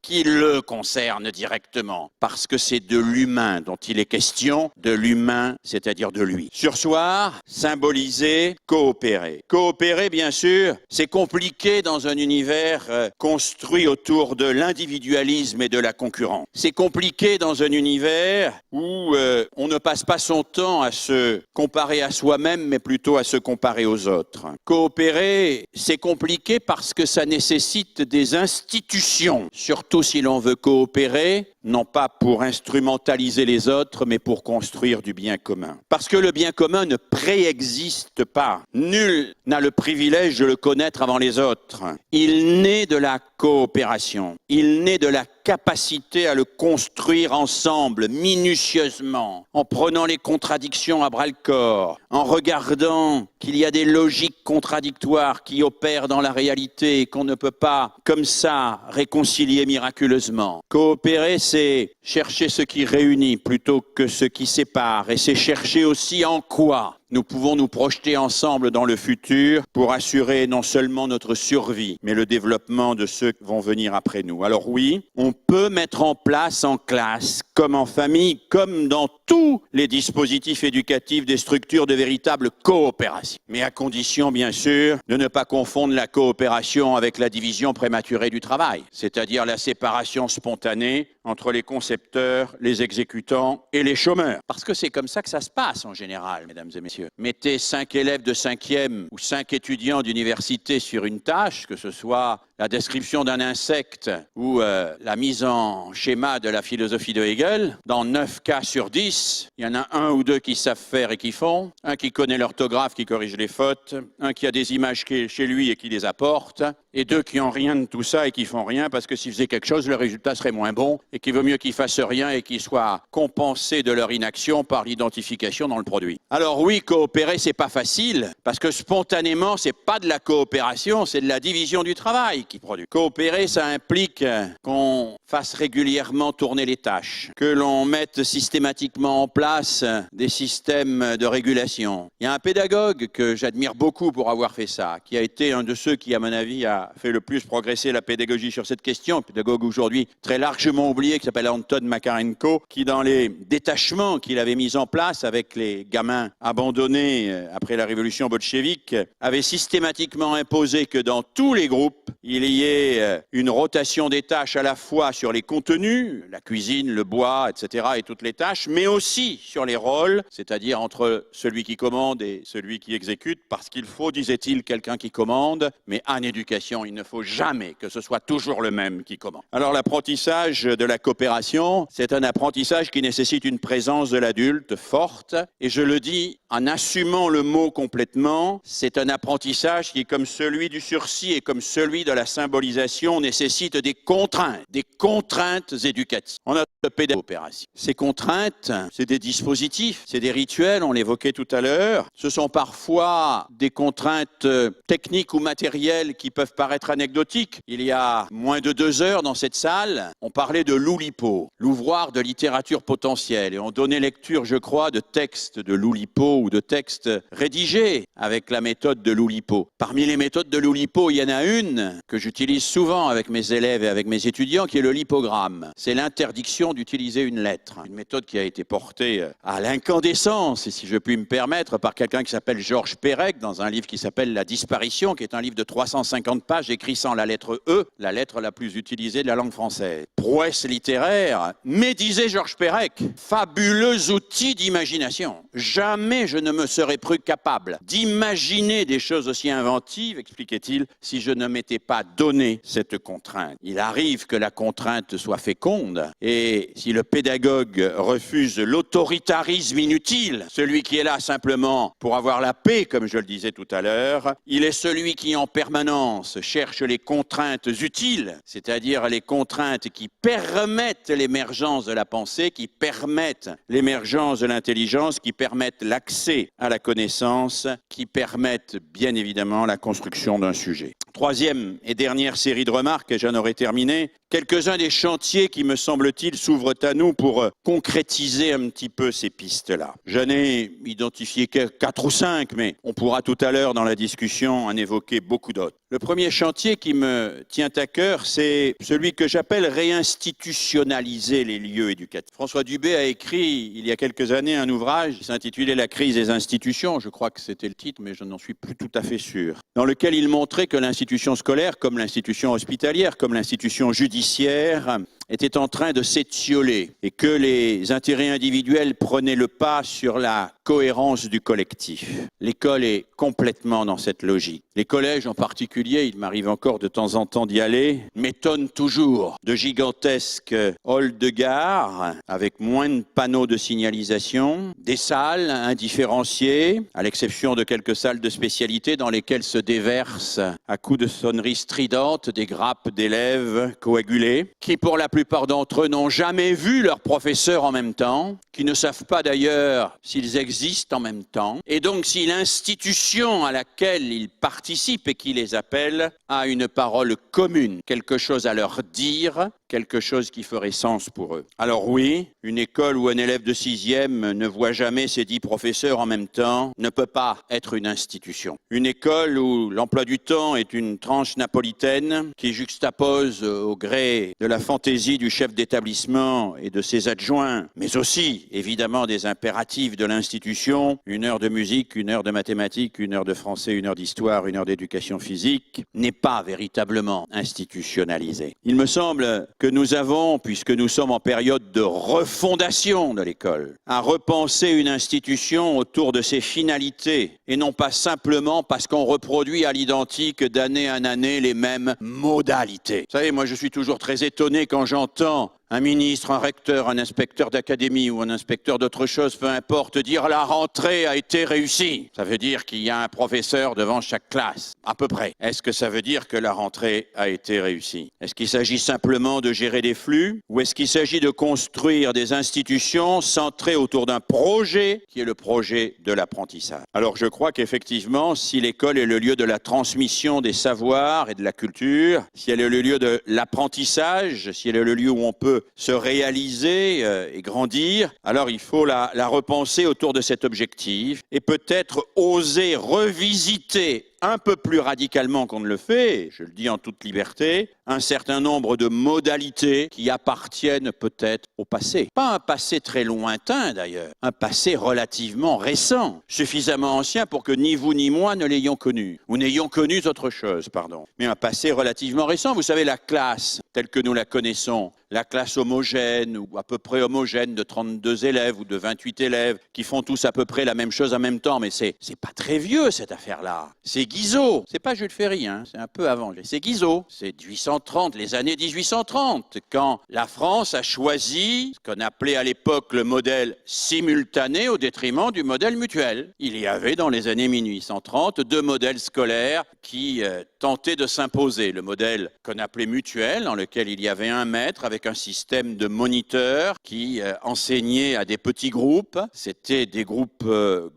directement, parce que c'est de l'humain dont il est question, de l'humain, c'est-à-dire de lui. Surseoir, symboliser, coopérer. Coopérer, bien sûr, c'est compliqué dans un univers construit autour de l'individualisme et de la concurrence. C'est compliqué dans un univers où on ne passe pas son temps à se comparer à soi-même, mais plutôt à se comparer aux autres. Coopérer, c'est compliqué parce que ça nécessite des institutions, surtout si l'on veut coopérer, non pas pour instrumentaliser les autres, mais pour construire du bien commun. Parce que le bien commun ne préexiste pas. Nul n'a le privilège de le connaître avant les autres. Il naît de la coopération. Il naît de la capacité à le construire ensemble, minutieusement, en prenant les contradictions à bras-le-corps, en regardant qu'il y a des logiques contradictoires qui opèrent dans la réalité et qu'on ne peut pas, comme ça, réconcilier miraculeusement. Coopérer, c'est chercher ce qui réunit plutôt que ce qui sépare, et c'est chercher aussi en quoi nous pouvons nous projeter ensemble dans le futur pour assurer non seulement notre survie, mais le développement de ceux qui vont venir après nous. Alors oui, on peut mettre en place en classe, comme en famille, comme dans tous les dispositifs éducatifs, des structures de véritable coopération. Mais à condition, bien sûr, de ne pas confondre la coopération avec la division prématurée du travail, c'est-à-dire la séparation spontanée entre les concepteurs, les exécutants et les chômeurs. Parce que c'est comme ça que ça se passe en général, mesdames et messieurs. Mettez 5 élèves de 5e ou 5 étudiants d'université sur une tâche, que ce soit la description d'un insecte ou la mise en schéma de la philosophie de Hegel. Dans 9 cas sur 10, il y en a 1 ou 2 qui savent faire et qui font, un qui connaît l'orthographe, qui corrige les fautes, un qui a des images chez lui et qui les apporte, et 2 qui n'ont rien de tout ça et qui font rien parce que s'ils faisaient quelque chose, le résultat serait moins bon et qu'il vaut mieux qu'ils fassent rien et qu'ils soient compensés de leur inaction par l'identification dans le produit. Alors oui, coopérer, c'est pas facile parce que spontanément, c'est pas de la coopération, c'est de la division du travail qui produit. Coopérer, ça implique qu'on fasse régulièrement tourner les tâches, que l'on mette systématiquement en place des systèmes de régulation. Il y a un pédagogue que j'admire beaucoup pour avoir fait ça, qui a été un de ceux qui, à mon avis, a fait le plus progresser la pédagogie sur cette question, un pédagogue aujourd'hui très largement oublié qui s'appelle Anton Makarenko, qui dans les détachements qu'il avait mis en place avec les gamins abandonnés après la révolution bolchevique, avait systématiquement imposé que dans tous les groupes, il y ait une rotation des tâches à la fois sur les contenus, la cuisine, le bois, etc., et toutes les tâches, mais aussi sur les rôles, c'est-à-dire entre celui qui commande et celui qui exécute, parce qu'il faut, disait-il, quelqu'un qui commande, mais en éducation, il ne faut jamais que ce soit toujours le même qui commande. Alors l'apprentissage de la coopération, c'est un apprentissage qui nécessite une présence de l'adulte forte, et je le dis en assumant le mot complètement, c'est un apprentissage qui, comme celui du sursis et comme celui de la symbolisation, nécessite des contraintes éducatives. On a le pédagogie. Ces contraintes, c'est des dispositifs, c'est des rituels, on l'évoquait tout à l'heure. Ce sont parfois des contraintes techniques ou matérielles qui peuvent paraître anecdotiques. Il y a moins de 2 heures dans cette salle, on parlait de l'Oulipo, l'ouvroir de littérature potentielle, et on donnait lecture, je crois, de textes de l'Oulipo ou de textes rédigés avec la méthode de l'Oulipo. Parmi les méthodes de l'Oulipo, il y en a une que j'utilise souvent avec mes élèves et avec mes étudiants, qui est le lipogramme. C'est l'interdiction d'utiliser une lettre. Une méthode qui a été portée à l'incandescence, et si je puis me permettre, par quelqu'un qui s'appelle Georges Perec, dans un livre qui s'appelle La disparition, qui est un livre de 350 pages écrit sans la lettre E, la lettre la plus utilisée de la langue française. Prouesse littéraire, mais disait Georges Perec, fabuleux outil d'imagination. Jamais je ne me serais cru capable d'imaginer des choses aussi inventives, expliquait-il, si je ne m'étais pas donné cette contrainte. Il arrive que la contrainte soit féconde, et si le pédagogue refuse l'autoritarisme inutile, celui qui est là simplement pour avoir la paix, comme je le disais tout à l'heure, il est celui qui en permanence cherche les contraintes utiles, c'est-à-dire les contraintes qui permettent l'émergence de la pensée, qui permettent l'émergence de l'intelligence, qui permettent l'accès à la connaissance, qui permettent bien évidemment la construction d'un sujet. Troisième et dernière série de remarques, et j'en aurai terminé, quelques-uns des chantiers qui, me semble-t-il, s'ouvrent à nous pour concrétiser un petit peu ces pistes-là. J'en ai identifié 4 ou 5, mais on pourra tout à l'heure dans la discussion en évoquer beaucoup d'autres. Le premier premier chantier qui me tient à cœur, c'est celui que j'appelle réinstitutionnaliser les lieux éducatifs. François Dubé a écrit il y a quelques années un ouvrage qui s'intitulait La crise des institutions, je crois que c'était le titre, mais je n'en suis plus tout à fait sûr, dans lequel il montrait que l'institution scolaire, comme l'institution hospitalière, comme l'institution judiciaire, était en train de s'étioler et que les intérêts individuels prenaient le pas sur la cohérence du collectif. L'école est complètement dans cette logique. Les collèges en particulier, il m'arrive encore de temps en temps d'y aller, m'étonnent toujours de gigantesques halls de gare avec moins de panneaux de signalisation, des salles indifférenciées, à l'exception de quelques salles de spécialité dans lesquelles se déversent à coups de sonneries stridentes des grappes d'élèves coagulés, qui pour la plupart d'entre eux n'ont jamais vu leur professeur en même temps, qui ne savent pas d'ailleurs s'ils existent en même temps, et donc si l'institution à laquelle ils participent et qui les appelle a une parole commune, quelque chose à leur dire, quelque chose qui ferait sens pour eux. Alors oui, une école où un élève de 6e ne voit jamais ses 10 professeurs en même temps ne peut pas être une institution. Une école où l'emploi du temps est une tranche napolitaine qui juxtapose au gré de la fantaisie du chef d'établissement et de ses adjoints, mais aussi évidemment des impératifs de l'institution, 1 heure de musique, 1 heure de mathématiques, 1 heure de français, 1 heure d'histoire, 1 heure d'éducation physique, n'est pas véritablement institutionnalisée. Il me semble que nous avons, puisque nous sommes en période de refondation de l'école, à repenser une institution autour de ses finalités et non pas simplement parce qu'on reproduit à l'identique d'année en année les mêmes modalités. Vous savez, moi je suis toujours très étonné quand j'entends un ministre, un recteur, un inspecteur d'académie ou un inspecteur d'autre chose, peu importe, dire la rentrée a été réussie. Ça veut dire qu'il y a un professeur devant chaque classe, à peu près. Est-ce que ça veut dire que la rentrée a été réussie? Est-ce qu'il s'agit simplement de gérer des flux ou est-ce qu'il s'agit de construire des institutions centrées autour d'un projet qui est le projet de l'apprentissage? Alors je crois qu'effectivement, si l'école est le lieu de la transmission des savoirs et de la culture, si elle est le lieu de l'apprentissage, si elle est le lieu où on peut se réaliser et grandir, alors il faut la repenser autour de cet objectif et peut-être oser revisiter un peu plus radicalement qu'on ne le fait, je le dis en toute liberté, un certain nombre de modalités qui appartiennent peut-être au passé. Pas un passé très lointain d'ailleurs, un passé relativement récent, suffisamment ancien pour que ni vous ni moi ne l'ayons connu, ou n'ayons connu autre chose, pardon. Mais un passé relativement récent, vous savez, la classe telle que nous la connaissons, la classe homogène ou à peu près homogène de 32 élèves ou de 28 élèves qui font tous à peu près la même chose en même temps, mais c'est pas très vieux cette affaire-là. C'est Guizot, c'est pas Jules Ferry, hein, c'est un peu avant, c'est Guizot, c'est 1830, les années 1830, quand la France a choisi ce qu'on appelait à l'époque le modèle simultané au détriment du modèle mutuel. Il y avait dans les années 1830 2 modèles scolaires qui tentaient de s'imposer. Le modèle qu'on appelait mutuel, dans lequel il y avait un maître avec un système de moniteurs qui enseignaient à des petits groupes. C'était des groupes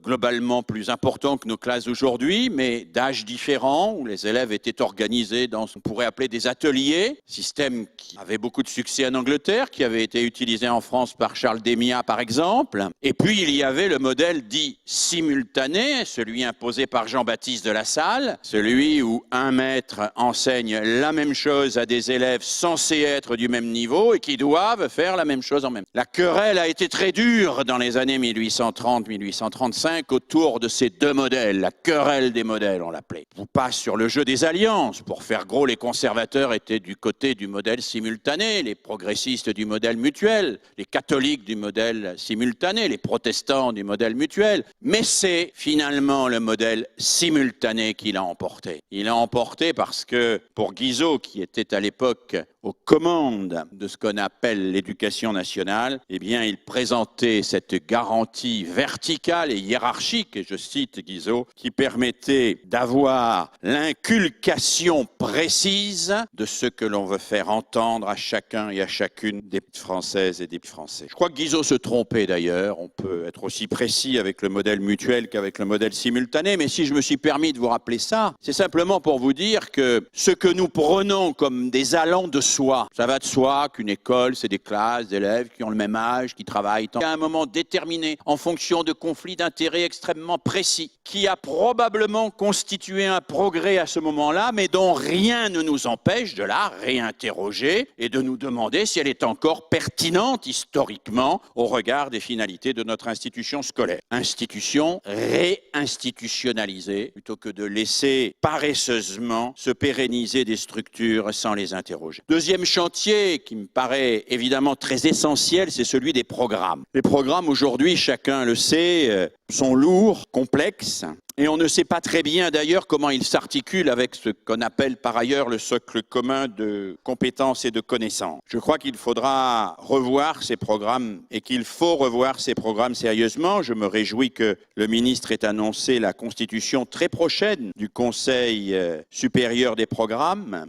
globalement plus importants que nos classes aujourd'hui, mais d'âges différents, où les élèves étaient organisés dans ce qu'on pourrait appeler des ateliers, système qui avait beaucoup de succès en Angleterre, qui avait été utilisé en France par Charles Démia par exemple. Et puis il y avait le modèle dit simultané, celui imposé par Jean-Baptiste de La Salle, celui où un maître enseigne la même chose à des élèves censés être du même niveau et qui doivent faire la même chose en même temps. La querelle a été très dure dans les années 1830-1835 autour de ces 2 modèles, la querelle des modèles on l'appelait. On passe sur le jeu des alliances. Pour faire gros, les conservateurs étaient du côté du modèle simultané, les progressistes du modèle mutuel, les catholiques du modèle simultané, les protestants du modèle mutuel. Mais c'est finalement le modèle simultané qui l'a emporté. Il l'a emporté parce que pour Guizot, qui était à l'époque aux commandes de ce qu'on appelle l'éducation nationale, eh bien, il présentait cette garantie verticale et hiérarchique, et je cite Guizot, qui permettait d'avoir l'inculcation précise de ce que l'on veut faire entendre à chacun et à chacune des Françaises et des Français. Je crois que Guizot se trompait d'ailleurs, on peut être aussi précis avec le modèle mutuel qu'avec le modèle simultané, mais si je me suis permis de vous rappeler ça, c'est simplement pour vous dire que ce que nous prenons comme des allants de soi. Ça va de soi qu'une école, c'est des classes d'élèves qui ont le même âge, qui travaillent à un moment déterminé, en fonction de conflits d'intérêts extrêmement précis, qui a probablement constitué un progrès à ce moment-là, mais dont rien ne nous empêche de la réinterroger et de nous demander si elle est encore pertinente historiquement au regard des finalités de notre institution scolaire. Institution réinstitutionnalisée, plutôt que de laisser paresseusement se pérenniser des structures sans les interroger. Deuxième chantier qui me paraît évidemment très essentiel, c'est celui des programmes. Les programmes aujourd'hui, chacun le sait, sont lourds, complexes, et on ne sait pas très bien d'ailleurs comment ils s'articulent avec ce qu'on appelle par ailleurs le socle commun de compétences et de connaissances. Je crois qu'il faudra revoir ces programmes et qu'il faut revoir ces programmes sérieusement. Je me réjouis que le ministre ait annoncé la constitution très prochaine du Conseil supérieur des programmes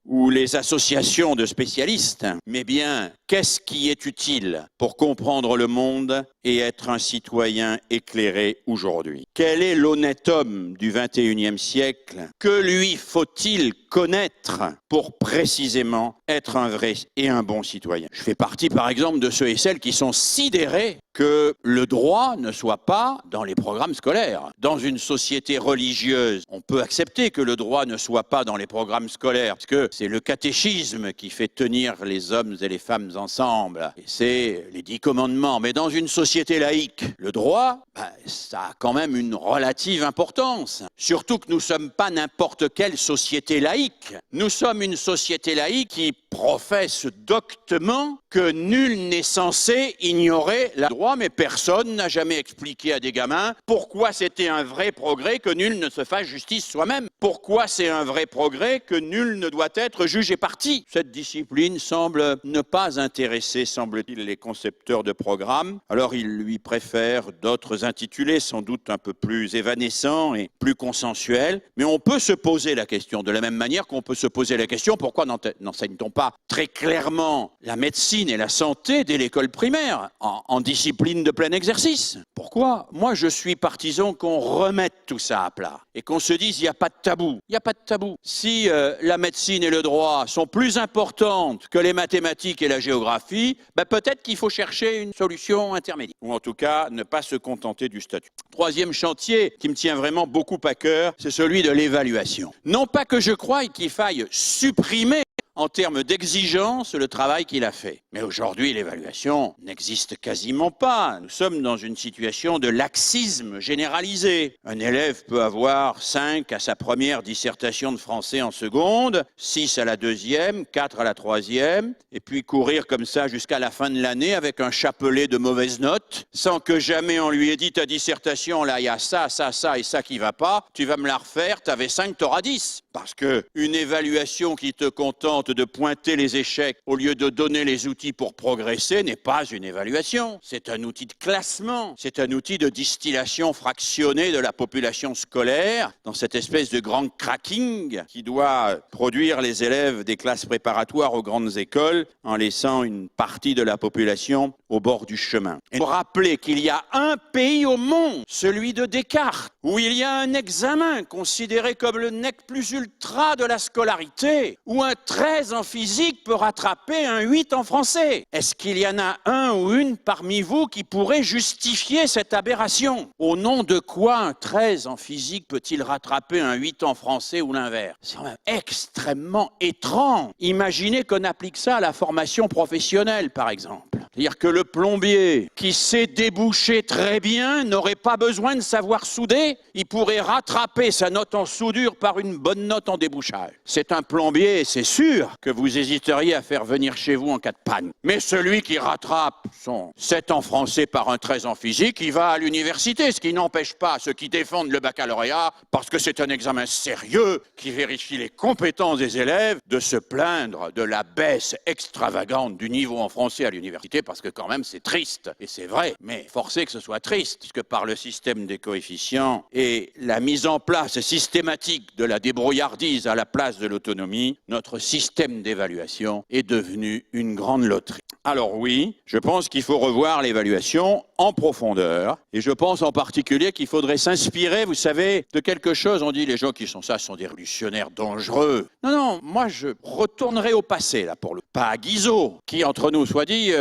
ou les associations de spécialistes. Mais bien, qu'est-ce qui est utile pour comprendre le monde et être un citoyen éclairé aujourd'hui? Quel est l'honnête homme du XXIe siècle? Que lui faut-il connaître pour précisément être un vrai et un bon citoyen? Je fais partie, par exemple, de ceux et celles qui sont sidérés que le droit ne soit pas dans les programmes scolaires. Dans une société religieuse, on peut accepter que le droit ne soit pas dans les programmes scolaires, parce que c'est le catéchisme qui fait tenir les hommes et les femmes ensemble, et c'est les 10 commandements. Mais dans une société laïque, le droit, ça a quand même une relative importance. Surtout que nous ne sommes pas n'importe quelle société laïque. Nous sommes une société laïque qui professe doctement que nul n'est censé ignorer le droit, mais personne n'a jamais expliqué à des gamins pourquoi c'était un vrai progrès que nul ne se fasse justice soi-même. Pourquoi c'est un vrai progrès que nul ne doit être juge et partie. Cette discipline semble ne pas intéresser, semble-t-il, les concepteurs de programmes. Alors ils lui préfèrent d'autres intitulés, sans doute un peu plus évanescents et plus consensuels. Mais on peut se poser la question, de la même manière qu'on peut se poser la question, pourquoi n'enseigne-t-on pas très clairement la médecine et la santé dès l'école primaire, en discipline de plein exercice? Pourquoi? Moi, je suis partisan qu'on remette tout ça à plat et qu'on se dise, il n'y a pas de tabou. Il n'y a pas de tabou. Si la médecine et le droit sont plus importantes que les mathématiques et la géographie, peut-être qu'il faut chercher une solution intermédiaire. Ou en tout cas, ne pas se contenter du statut. Troisième chantier qui me tient vraiment beaucoup à cœur, c'est celui de l'évaluation. Non pas que je croie qu'il faille supprimer en termes d'exigence le travail qu'il a fait. Mais aujourd'hui, l'évaluation n'existe quasiment pas. Nous sommes dans une situation de laxisme généralisé. Un élève peut avoir 5 à sa première dissertation de français en seconde, 6 à la deuxième, 4 à la troisième, et puis courir comme ça jusqu'à la fin de l'année avec un chapelet de mauvaises notes, sans que jamais on lui ait dit ta dissertation, là, il y a ça, ça, ça et ça qui va pas, tu vas me la refaire, t'avais 5, t'auras 10. Parce que une évaluation qui te contente de pointer les échecs au lieu de donner les outils pour progresser n'est pas une évaluation. C'est un outil de classement, c'est un outil de distillation fractionnée de la population scolaire dans cette espèce de grand cracking qui doit produire les élèves des classes préparatoires aux grandes écoles en laissant une partie de la population au bord du chemin. Et pour rappeler qu'il y a un pays au monde, celui de Descartes, où il y a un examen considéré comme le nec plus ultra de la scolarité, où un 13 en physique peut rattraper un 8 en français. Est-ce qu'il y en a un ou une parmi vous qui pourrait justifier cette aberration? Au nom de quoi un 13 en physique peut-il rattraper un 8 en français ou l'inverse? C'est quand même extrêmement étrange. Imaginez qu'on applique ça à la formation professionnelle, par exemple. C'est-à-dire que le plombier qui sait déboucher très bien n'aurait pas besoin de savoir souder, il pourrait rattraper sa note en soudure par une bonne note en débouchage. C'est un plombier, c'est sûr que vous hésiteriez à faire venir chez vous en cas de panne. Mais celui qui rattrape son 7 en français par un 13 en physique, il va à l'université, ce qui n'empêche pas ceux qui défendent le baccalauréat, parce que c'est un examen sérieux qui vérifie les compétences des élèves, de se plaindre de la baisse extravagante du niveau en français à l'université, parce que quand même c'est triste, et c'est vrai, mais forcé que ce soit triste, puisque par le système des coefficients et la mise en place systématique de la débrouillardise à la place de l'autonomie, notre système d'évaluation est devenu une grande loterie. Alors oui, je pense qu'il faut revoir l'évaluation en profondeur. Et je pense en particulier qu'il faudrait s'inspirer, vous savez, de quelque chose. On dit les gens qui sont ça sont des révolutionnaires dangereux. Non, non, moi je retournerai au passé, là, pour le pas à Guizot, qui, entre nous soit dit,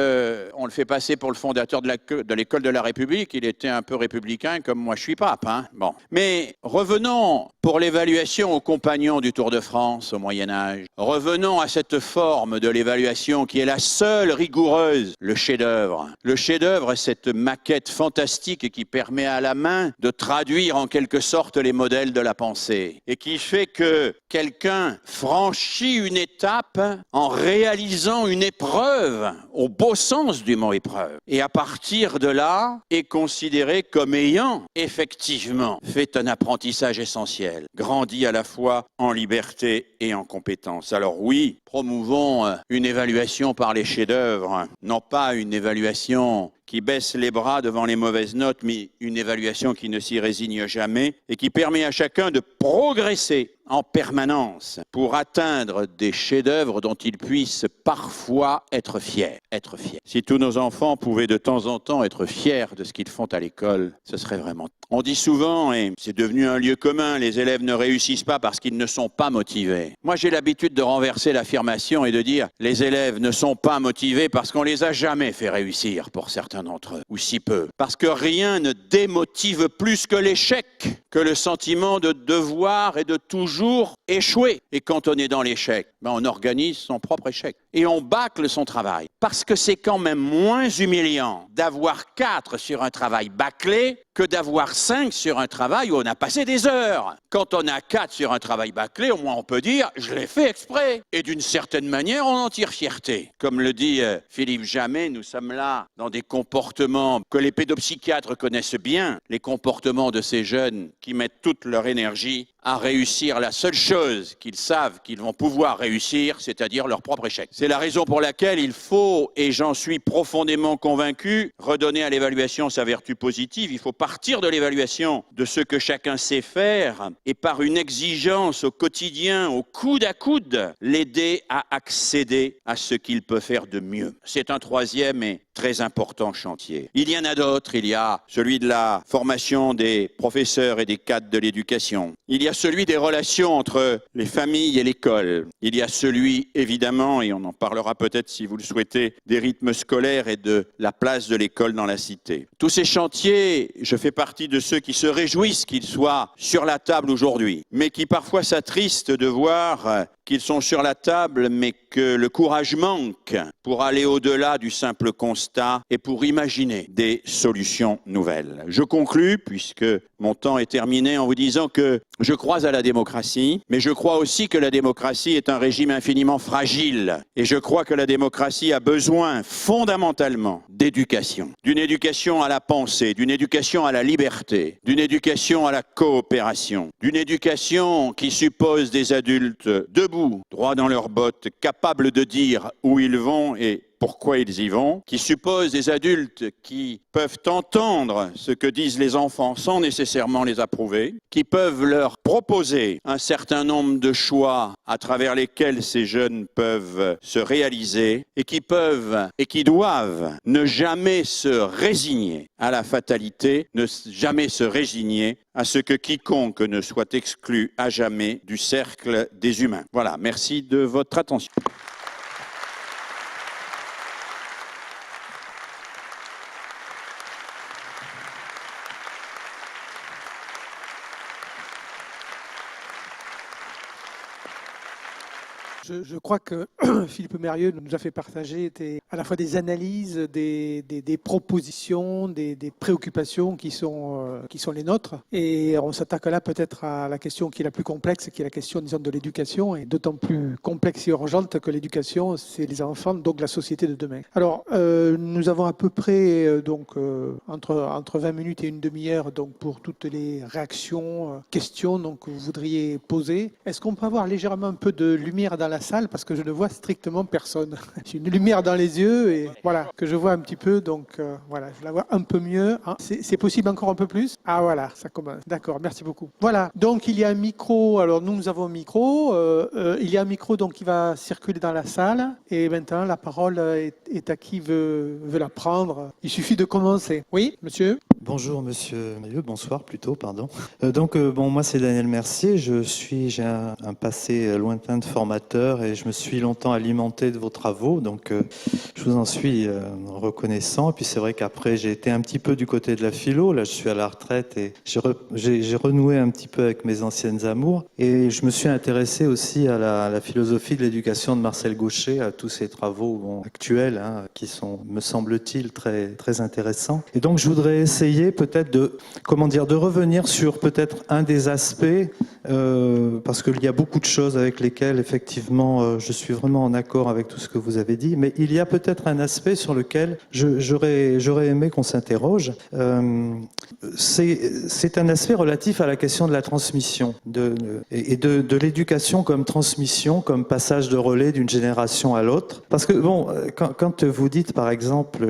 on le fait passer pour le fondateur de l'école de la République. Il était un peu républicain, comme moi je suis pape. Hein. Bon. Mais revenons pour l'évaluation aux compagnons du Tour de France au Moyen-Âge. Revenons à cette forme de l'évaluation qui est la seule rigoureuse, le chef-d'œuvre. Le chef-d'œuvre est cette maquette fantastique qui permet à la main de traduire en quelque sorte les modèles de la pensée et qui fait que quelqu'un franchit une étape en réalisant une épreuve, au beau sens du mot épreuve. Et à partir de là, est considéré comme ayant effectivement fait un apprentissage essentiel, grandi à la fois en liberté et en compétence. Alors oui, promouvons une évaluation par les chefs-d'œuvre, non pas une évaluation qui baisse les bras devant les mauvaises notes, mais une évaluation qui ne s'y résigne jamais et qui permet à chacun de progresser en permanence pour atteindre des chefs-d'œuvre dont ils puissent parfois être fiers. Si tous nos enfants pouvaient de temps en temps être fiers de ce qu'ils font à l'école, ce serait vraiment... On dit souvent, et c'est devenu un lieu commun, les élèves ne réussissent pas parce qu'ils ne sont pas motivés. Moi, j'ai l'habitude de renverser l'affirmation et de dire les élèves ne sont pas motivés parce qu'on les a jamais fait réussir pour certains d'entre eux, ou si peu. Parce que rien ne démotive plus que l'échec, que le sentiment de devoir et de toujours échouer. Et quand on est dans l'échec, on organise son propre échec. Et on bâcle son travail. Parce que c'est quand même moins humiliant d'avoir 4 sur un travail bâclé que d'avoir 5 sur un travail où on a passé des heures. Quand on a 4 sur un travail bâclé, au moins on peut dire « je l'ai fait exprès ». Et d'une certaine manière, on en tire fierté. Comme le dit Philippe Jamet, nous sommes là dans des comportements que les pédopsychiatres connaissent bien, les comportements de ces jeunes qui mettent toute leur énergie à réussir la seule chose qu'ils savent qu'ils vont pouvoir réussir, c'est-à-dire leur propre échec. C'est la raison pour laquelle il faut, et j'en suis profondément convaincu, redonner à l'évaluation sa vertu positive. Il faut partir de l'évaluation de ce que chacun sait faire et par une exigence au quotidien, au coude à coude, l'aider à accéder à ce qu'il peut faire de mieux. C'est un troisième et très important chantier. Il y en a d'autres. Il y a celui de la formation des professeurs et des cadres de l'éducation. Il y a celui des relations entre les familles et l'école. Il y a celui, évidemment, et on en parlera peut-être si vous le souhaitez, des rythmes scolaires et de la place de l'école dans la cité. Tous ces chantiers, je fais partie de ceux qui se réjouissent qu'ils soient sur la table aujourd'hui, mais qui parfois s'attristent de voir qu'ils sont sur la table, mais que le courage manque pour aller au-delà du simple constat et pour imaginer des solutions nouvelles. Je conclus, puisque mon temps est terminé, en vous disant que je crois à la démocratie, mais je crois aussi que la démocratie est un régime infiniment fragile. Et je crois que la démocratie a besoin fondamentalement d'éducation. D'une éducation à la pensée, d'une éducation à la liberté, d'une éducation à la coopération, d'une éducation qui suppose des adultes debout, droit dans leurs bottes, capables de dire où ils vont et pourquoi ils y vont, qui suppose des adultes qui peuvent entendre ce que disent les enfants sans nécessairement les approuver, qui peuvent leur proposer un certain nombre de choix à travers lesquels ces jeunes peuvent se réaliser et qui peuvent et qui doivent ne jamais se résigner à la fatalité, ne jamais se résigner à ce que quiconque ne soit exclu à jamais du cercle des humains. Voilà, merci de votre attention. Je crois que Philippe Mérieux nous a fait partager à la fois des analyses, des propositions, des préoccupations qui sont les nôtres. Et on s'attaque là peut-être à la question qui est la plus complexe, qui est la question, disons, de l'éducation, et d'autant plus complexe et urgente que l'éducation, c'est les enfants, donc la société de demain. Alors, nous avons à peu près entre 20 minutes et une demi-heure donc pour toutes les réactions, questions donc, que vous voudriez poser. Est-ce qu'on peut avoir légèrement un peu de lumière dans la salle parce que je ne vois strictement personne. J'ai une lumière dans les yeux et voilà, que je vois un petit peu, donc voilà, je la vois un peu mieux. Hein. C'est possible encore un peu plus? Ah voilà, ça commence. D'accord, merci beaucoup. Voilà, donc il y a un micro, alors nous avons un micro, il y a un micro donc qui va circuler dans la salle et maintenant la parole est à qui veut la prendre. Il suffit de commencer. Oui, monsieur? Bonjour Monsieur Maillot, bonsoir plutôt, pardon. Bon, moi c'est Daniel Mercier, j'ai un passé lointain de formateur et je me suis longtemps alimenté de vos travaux, donc je vous en suis reconnaissant. Et puis c'est vrai qu'après j'ai été un petit peu du côté de la philo, là je suis à la retraite et j'ai renoué un petit peu avec mes anciennes amours et je me suis intéressé aussi à la philosophie de l'éducation de Marcel Gauchet, à tous ses travaux actuels qui sont, me semble-t-il, très, très intéressants. Et donc je voudrais essayer peut-être de revenir sur peut-être un des aspects, parce qu'il y a beaucoup de choses avec lesquelles effectivement je suis vraiment en accord avec tout ce que vous avez dit, mais il y a peut-être un aspect sur lequel j'aurais aimé qu'on s'interroge. C'est un aspect relatif à la question de la transmission et de l'éducation comme transmission, comme passage de relais d'une génération à l'autre. Parce que bon, quand vous dites par exemple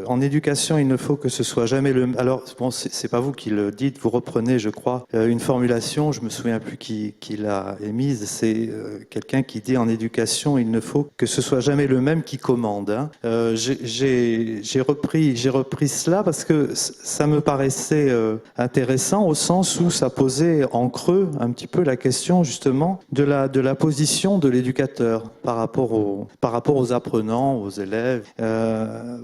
en éducation il ne faut que ce soit jamais le... Alors bon, c'est pas vous qui le dites, vous reprenez je crois une formulation, je me souviens plus qui l'a émise, c'est quelqu'un qui dit en éducation il ne faut que ce soit jamais le même qui commande. Hein. J'ai repris cela parce que ça me paraissait intéressant au sens où ça posait en creux un petit peu la question justement de la position de l'éducateur par rapport aux apprenants, aux élèves.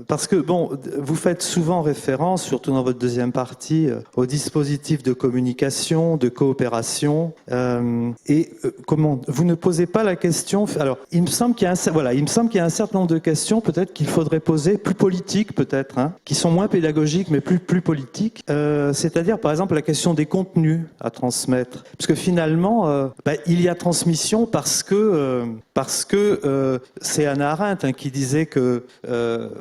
Parce que bon, vous faites souvent référence, surtout dans votre deuxième partie, au dispositif de communication, de coopération, comment vous ne posez pas la question. Alors, il me semble qu'il y a un certain nombre de questions peut-être qu'il faudrait poser, plus politiques peut-être, qui sont moins pédagogiques mais plus politiques. C'est-à-dire par exemple la question des contenus à transmettre, parce que finalement, il y a transmission parce que c'est Hannah Arendt qui disait que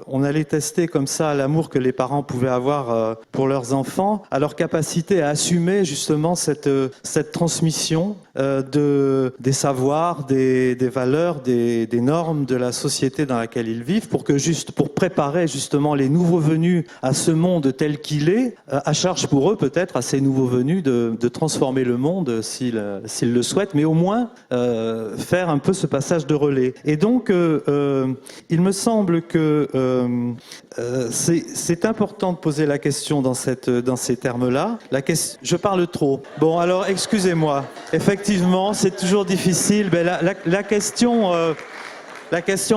on allait tester comme ça l'amour que les parents pouvaient avoir pour leurs enfants, à leur capacité à assumer justement cette transmission des savoirs, des valeurs, des normes de la société dans laquelle ils vivent, pour préparer justement les nouveaux venus à ce monde tel qu'il est, à charge pour eux peut-être à ces nouveaux venus de transformer le monde s'ils le souhaitent, mais au moins faire un peu ce passage de relais. Et donc il me semble que c'est important de poser la question dans ces termes-là. Je parle trop. Bon, alors excusez-moi. Effectivement, c'est toujours difficile. Mais la question,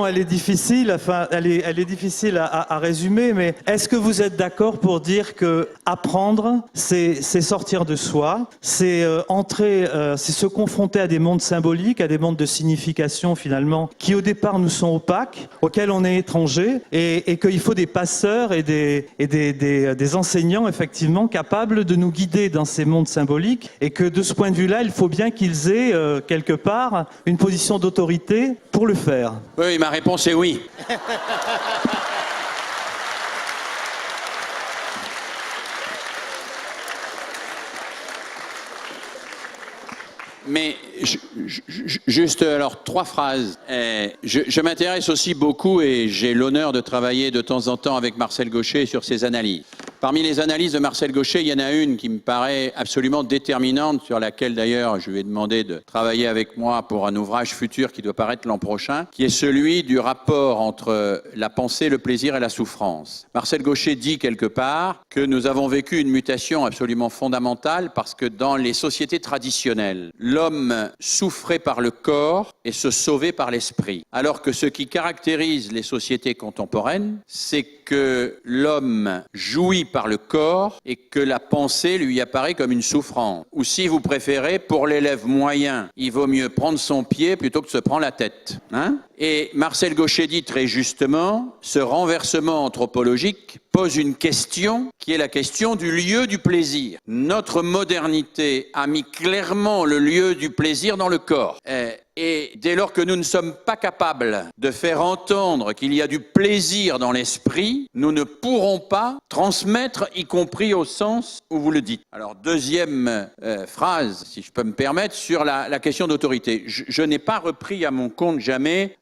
elle est difficile. Enfin, elle est difficile à résumer. Mais est-ce que vous êtes d'accord pour dire que apprendre, c'est sortir de soi, c'est c'est se confronter à des mondes symboliques, à des mondes de signification finalement, qui au départ nous sont opaques, auxquels on est étranger, et qu'il faut des passeurs et des enseignants effectivement capables de nous guider dans ces mondes symboliques, et que de ce point de vue-là, il faut bien qu'ils aient quelque part une position d'autorité pour le faire. Oui, ma réponse est oui. Mais juste alors 3 phrases. Je m'intéresse aussi beaucoup et j'ai l'honneur de travailler de temps en temps avec Marcel Gauchet sur ses analyses. Parmi les analyses de Marcel Gauchet, il y en a une qui me paraît absolument déterminante, sur laquelle d'ailleurs je lui ai demandé de travailler avec moi pour un ouvrage futur qui doit paraître l'an prochain, qui est celui du rapport entre la pensée, le plaisir et la souffrance. Marcel Gauchet dit quelque part que nous avons vécu une mutation absolument fondamentale parce que dans les sociétés traditionnelles, l'homme souffrait par le corps et se sauvait par l'esprit. Alors que ce qui caractérise les sociétés contemporaines, c'est que l'homme jouit par le corps et que la pensée lui apparaît comme une souffrance. Ou si vous préférez, pour l'élève moyen, il vaut mieux prendre son pied plutôt que de se prendre la tête. Et Marcel Gauchet dit très justement, ce renversement anthropologique pose une question qui est la question du lieu du plaisir. Notre modernité a mis clairement le lieu du plaisir dans le corps. Et dès lors que nous ne sommes pas capables de faire entendre qu'il y a du plaisir dans l'esprit, nous ne pourrons pas transmettre, y compris au sens où vous le dites. Alors, deuxième phrase, si je peux me permettre, sur la question d'autorité. Je n'ai pas repris à mon compte jamais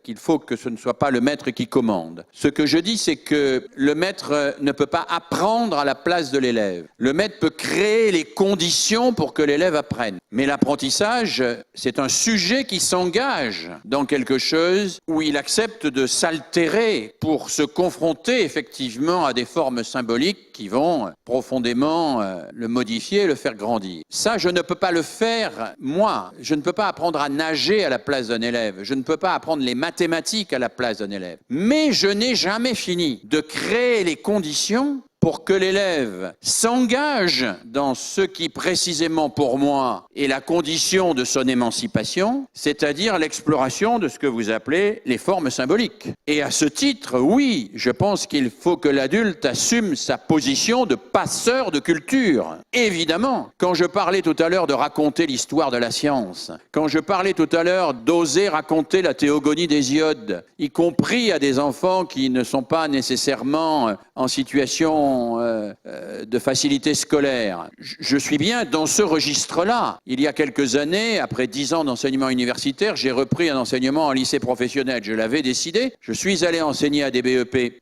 qu'il faut que ce ne soit pas le maître qui commande. Ce que je dis, c'est que le maître ne peut pas apprendre à la place de l'élève. Le maître peut créer les conditions pour que l'élève apprenne. Mais l'apprentissage, c'est un sujet qui s'engage dans quelque chose où il accepte de s'altérer pour se confronter effectivement à des formes symboliques qui vont profondément le modifier et le faire grandir. Ça, je ne peux pas le faire, moi. Je ne peux pas apprendre à nager à la place d'un élève. Je ne peux pas apprendre les mathématiques à la place d'un élève. Mais je n'ai jamais fini de créer les conditions pour que l'élève s'engage dans ce qui, précisément pour moi, est la condition de son émancipation, c'est-à-dire l'exploration de ce que vous appelez les formes symboliques. Et à ce titre, oui, je pense qu'il faut que l'adulte assume sa position de passeur de culture. Évidemment, quand je parlais tout à l'heure de raconter l'histoire de la science, quand je parlais tout à l'heure d'oser raconter la théogonie d'Hésiode, y compris à des enfants qui ne sont pas nécessairement en situation de facilité scolaire. Je suis bien dans ce registre-là. Il y a quelques années, après 10 ans d'enseignement universitaire, j'ai repris un enseignement en lycée professionnel. Je l'avais décidé. Je suis allé enseigner à des BEP.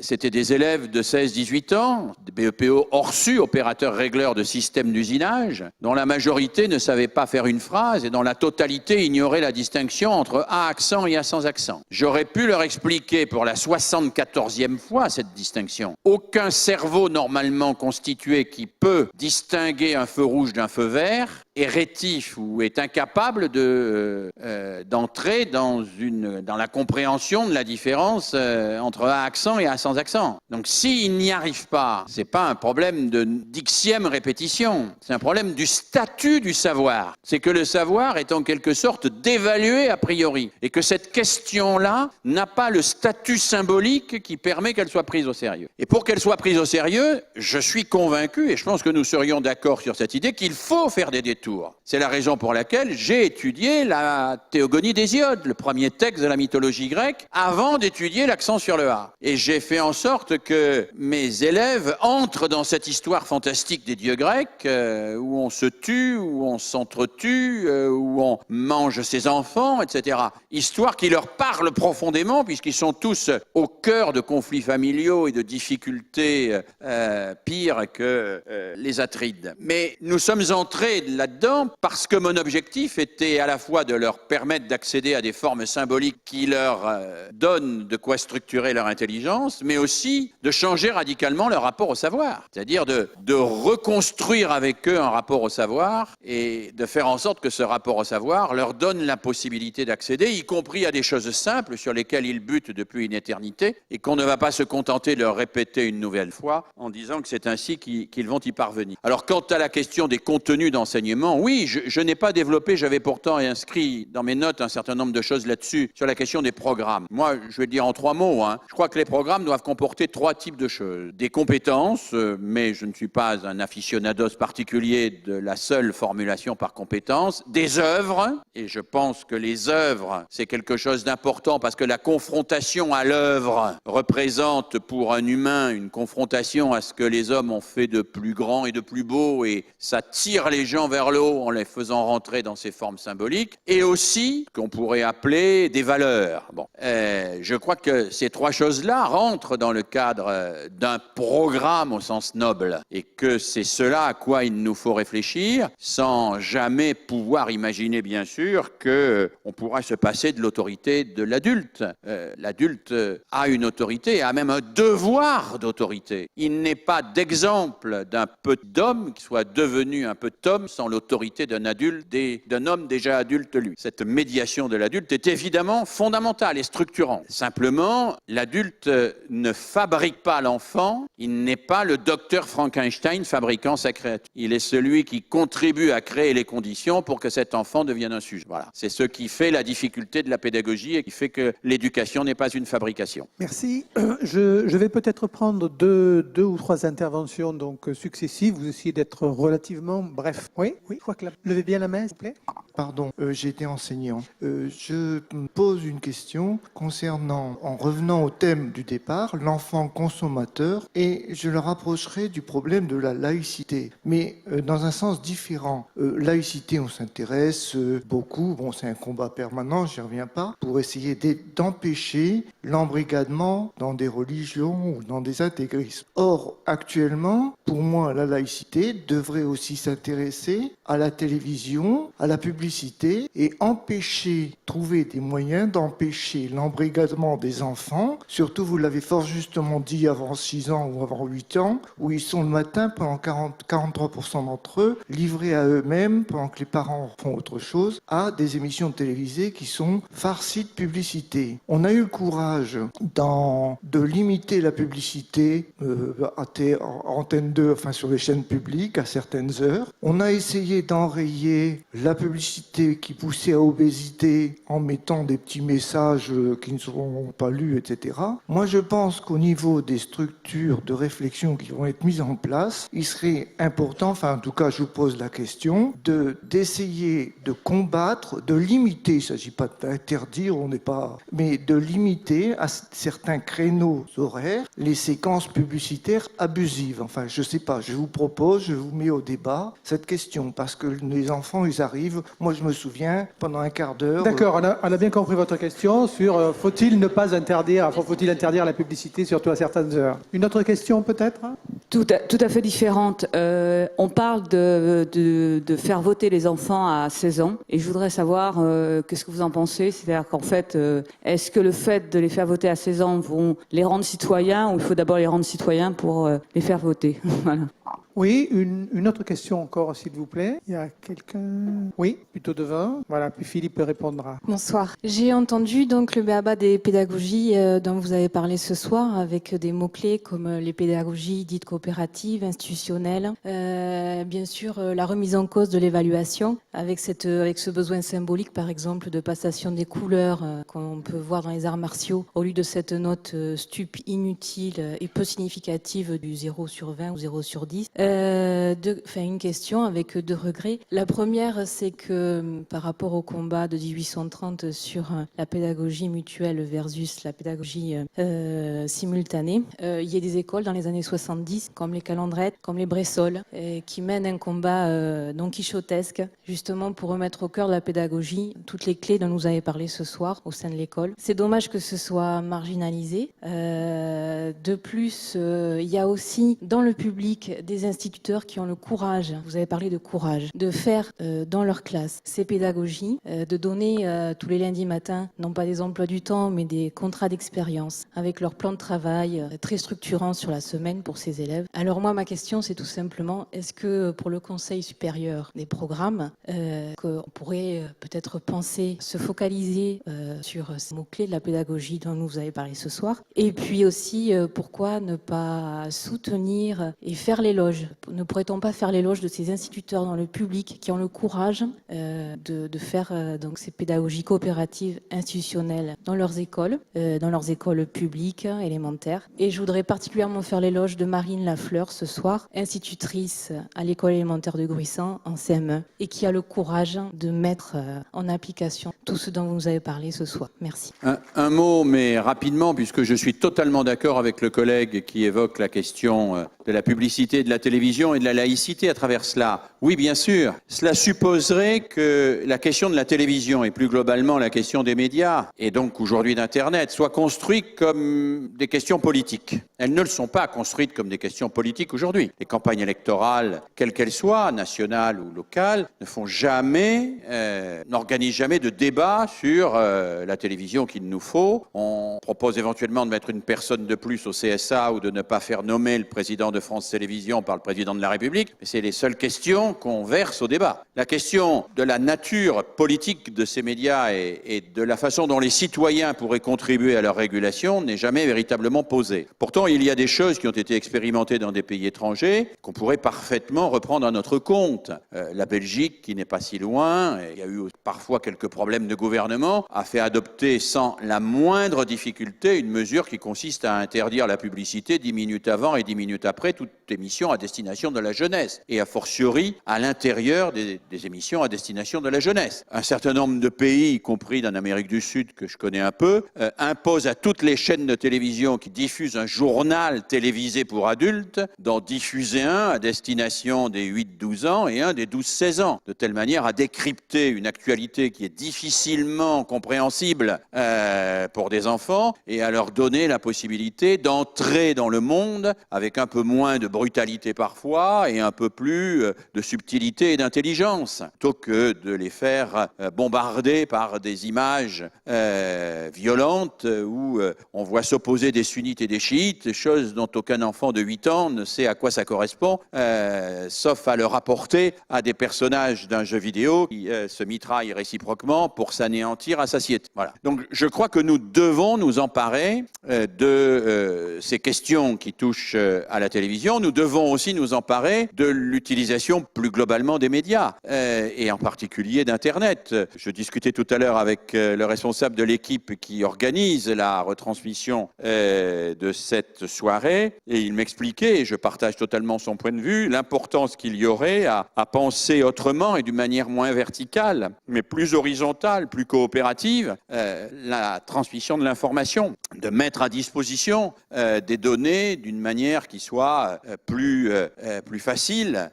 C'était des élèves de 16-18 ans, des BEPO Orsu, opérateurs régleurs de systèmes d'usinage, dont la majorité ne savait pas faire une phrase et dont la totalité ignorait la distinction entre A accent et A sans accent. J'aurais pu leur expliquer pour la 74e fois cette distinction. Aucun cerveau normalement constitué qui peut distinguer un feu rouge d'un feu vert est rétif ou est incapable d'entrer dans la compréhension de la différence entre A accent et A sans accent. Donc s'il n'y arrive pas, c'est pas un problème de dixième répétition, c'est un problème du statut du savoir. C'est que le savoir est en quelque sorte dévalué a priori et que cette question-là n'a pas le statut symbolique qui permet qu'elle soit prise au sérieux. Et pour qu'elle soit prise au sérieux, je suis convaincu, et je pense que nous serions d'accord sur cette idée, qu'il faut faire des détours. C'est la raison pour laquelle j'ai étudié la théogonie d'Hésiode, le premier texte de la mythologie grecque, avant d'étudier l'accent sur le A. Et j'ai fait en sorte que mes élèves entrent dans cette histoire fantastique des dieux grecs, où on se tue, où on s'entretue, où on mange ses enfants, etc. Histoire qui leur parle profondément, puisqu'ils sont tous au cœur de conflits familiaux et de difficultés pires que les Atrides. Mais nous sommes entrés là-dedans parce que mon objectif était à la fois de leur permettre d'accéder à des formes symboliques qui leur donnent de quoi structurer leur intelligence, mais aussi de changer radicalement leur rapport au savoir. C'est-à-dire de reconstruire avec eux un rapport au savoir et de faire en sorte que ce rapport au savoir leur donne la possibilité d'accéder, y compris à des choses simples sur lesquelles ils butent depuis une éternité et qu'on ne va pas se contenter de leur répéter une nouvelle fois en disant que c'est ainsi qu'ils vont y parvenir. Alors quant à la question des contenus d'enseignement, oui, je n'ai pas développé, j'avais pourtant inscrit dans mes notes un certain nombre de choses là-dessus, sur la question des programmes. Moi, je vais le dire en 3 mots, je crois que les programmes doivent comporter 3 types de choses. Des compétences, mais je ne suis pas un aficionados particulier de la seule formulation par compétence. Des œuvres, et je pense que les œuvres, c'est quelque chose d'important parce que la confrontation à l'œuvre représente pour un humain une confrontation à ce que les hommes ont fait de plus grand et de plus beau, et ça tire les gens vers le haut en les faisant rentrer dans ces formes symboliques, et aussi qu'on pourrait appeler des valeurs. Bon, je crois que ces 3 choses-là rentrent dans le cadre d'un programme au sens noble, et que c'est cela à quoi il nous faut réfléchir, sans jamais pouvoir imaginer, bien sûr, qu'on pourra se passer de l'autorité de l'adulte. L'adulte a une autorité, et a même un devoir d'autorité. Il n'est pas d'exemple d'un petit homme qui soit devenu un petit homme sans l'autorité d'un adulte, d'un homme déjà adulte lui. Cette médiation de l'adulte est évidemment fondamentale et structurante. Simplement, l'adulte ne fabrique pas l'enfant, il n'est pas le docteur Frankenstein fabriquant sa créature. Il est celui qui contribue à créer les conditions pour que cet enfant devienne un sujet. Voilà. C'est ce qui fait la difficulté de la pédagogie et qui fait que l'éducation n'est pas une fabrication. Merci. Je vais peut-être prendre deux ou trois interventions donc successives. Vous essayez d'être relativement bref. Oui, je crois que levez bien la main, s'il vous plaît. Pardon, j'ai été enseignant. Je me pose une question concernant, en revenant au thème du départ, l'enfant consommateur, et je le rapprocherai du problème de la laïcité, mais dans un sens différent. Laïcité, on s'intéresse beaucoup, bon, c'est un combat permanent, j'y reviens pas, pour essayer d'empêcher l'embrigadement dans des religions ou dans des intégrismes. Or, actuellement, pour moi, la laïcité devrait aussi s'intéresser à la télévision, à la publicité et trouver des moyens d'empêcher l'embrigadement des enfants, surtout vous l'avez fort justement dit avant 6 ans ou avant 8 ans, où ils sont le matin pendant 43% d'entre eux livrés à eux-mêmes pendant que les parents font autre chose à des émissions télévisées qui sont farcies de publicité. On a eu le courage de limiter la publicité à Antenne 2, enfin sur les chaînes publiques à certaines heures. On a essayé d'enrayer la publicité qui poussait à obésité en mettant des petits messages qui ne seront pas lus, etc. Moi, je pense qu'au niveau des structures de réflexion qui vont être mises en place, il serait important, enfin en tout cas je vous pose la question, d'essayer de combattre, de limiter, il ne s'agit pas d'interdire, mais de limiter à certains créneaux horaires les séquences publicitaires abusives. Enfin, je ne sais pas, je vous mets au débat cette question, parce que les enfants, ils arrivent, moi je me souviens, pendant un quart d'heure... D'accord, on a bien compris votre question sur faut-il interdire la publicité, surtout à certaines heures. Une autre question peut-être ? Tout à fait différente. On parle de faire voter les enfants à 16 ans, et je voudrais savoir qu'est-ce que vous en pensez. C'est-à-dire qu'en fait, est-ce que le fait de les faire voter à 16 ans vont les rendre citoyens, ou il faut d'abord les rendre citoyens pour les faire voter? Voilà. Oui, une autre question encore, s'il vous plaît. Il y a quelqu'un... Oui, plutôt devant. Voilà, puis Philippe répondra. Bonsoir. J'ai entendu donc le b.a.-ba des pédagogies dont vous avez parlé ce soir, avec des mots-clés comme les pédagogies dites coopératives, institutionnelles, bien sûr la remise en cause de l'évaluation, avec ce besoin symbolique, par exemple, de passation des couleurs qu'on peut voir dans les arts martiaux, au lieu de cette note stup inutile et peu significative du 0/20 ou 0/10. Une question avec 2 regrets. La première, c'est que par rapport au combat de 1830 sur la pédagogie mutuelle versus la pédagogie simultanée, il y a des écoles dans les années 70, comme les Calandrettes, comme les Bressolles, qui mènent un combat don quichotesque, justement pour remettre au cœur de la pédagogie toutes les clés dont nous avez parlé ce soir au sein de l'école. C'est dommage que ce soit marginalisé. De plus, il y a aussi dans le public des instituteurs qui ont le courage, vous avez parlé de courage, de faire dans leur classe ces pédagogies, de donner tous les lundis matins, non pas des emplois du temps, mais des contrats d'expérience avec leur plan de travail très structurant sur la semaine pour ces élèves. Alors moi, ma question, c'est tout simplement, est-ce que pour le Conseil supérieur des programmes, qu'on pourrait peut-être penser se focaliser sur ces mots-clés de la pédagogie dont nous avez parlé ce soir, et puis aussi, pourquoi ne pas soutenir et faire l'éloge? Ne pourrait-on pas faire l'éloge de ces instituteurs dans le public qui ont le courage de faire donc ces pédagogies coopératives institutionnelles dans leurs écoles publiques élémentaires? Et je voudrais particulièrement faire l'éloge de Marine Lafleur ce soir, institutrice à l'école élémentaire de Gruissant en CM1, et qui a le courage de mettre en application tout ce dont vous nous avez parlé ce soir. Merci. Un mot, mais rapidement, puisque je suis totalement d'accord avec le collègue qui évoque la question de la publicité, de la télévision et de la laïcité à travers cela. Oui, bien sûr. Cela supposerait que la question de la télévision et plus globalement la question des médias, et donc aujourd'hui d'Internet, soit construite comme des questions politiques. Elles ne le sont pas construites comme des questions politiques aujourd'hui. Les campagnes électorales, quelles qu'elles soient, nationales ou locales, n'organisent jamais de débat sur la télévision qu'il nous faut. On propose éventuellement de mettre une personne de plus au CSA ou de ne pas faire nommer le président de France Télévisions par le président de la République, mais c'est les seules questions qu'on verse au débat. La question de la nature politique de ces médias et de la façon dont les citoyens pourraient contribuer à leur régulation n'est jamais véritablement posée. Pourtant, il y a des choses qui ont été expérimentées dans des pays étrangers qu'on pourrait parfaitement reprendre à notre compte. La Belgique, qui n'est pas si loin, il y a eu parfois quelques problèmes de gouvernement, a fait adopter sans la moindre difficulté une mesure qui consiste à interdire la publicité 10 minutes avant et 10 minutes après toute émission à destination de la jeunesse, et a fortiori à l'intérieur des émissions à destination de la jeunesse. Un certain nombre de pays, y compris en Amérique du Sud, que je connais un peu, imposent à toutes les chaînes de télévision qui diffusent un journal télévisé pour adultes d'en diffuser un à destination des 8-12 ans et un des 12-16 ans, de telle manière à décrypter une actualité qui est difficilement compréhensible pour des enfants et à leur donner la possibilité d'entrer dans le monde avec un peu moins de brutalité parfois et un peu plus de subtilité et d'intelligence, plutôt que de les faire bombarder par des images violentes où on voit s'opposer des sunnites et des chiites, chose dont aucun enfant de 8 ans ne sait à quoi ça correspond, sauf à le rapporter à des personnages d'un jeu vidéo qui se mitraillent réciproquement pour s'anéantir à satiété. Voilà. Donc je crois que nous devons nous emparer de ces questions qui touchent à la télévision. Nous devons aussi nous emparer de l'utilisation plus globalement des médias et en particulier d'Internet. Je discutais tout à l'heure avec le responsable de l'équipe qui organise la retransmission de cette soirée et il m'expliquait, et je partage totalement son point de vue, l'importance qu'il y aurait à penser autrement et d'une manière moins verticale, mais plus horizontale, plus coopérative, la transmission de l'information, de mettre à disposition des données d'une manière qui soit plus facile,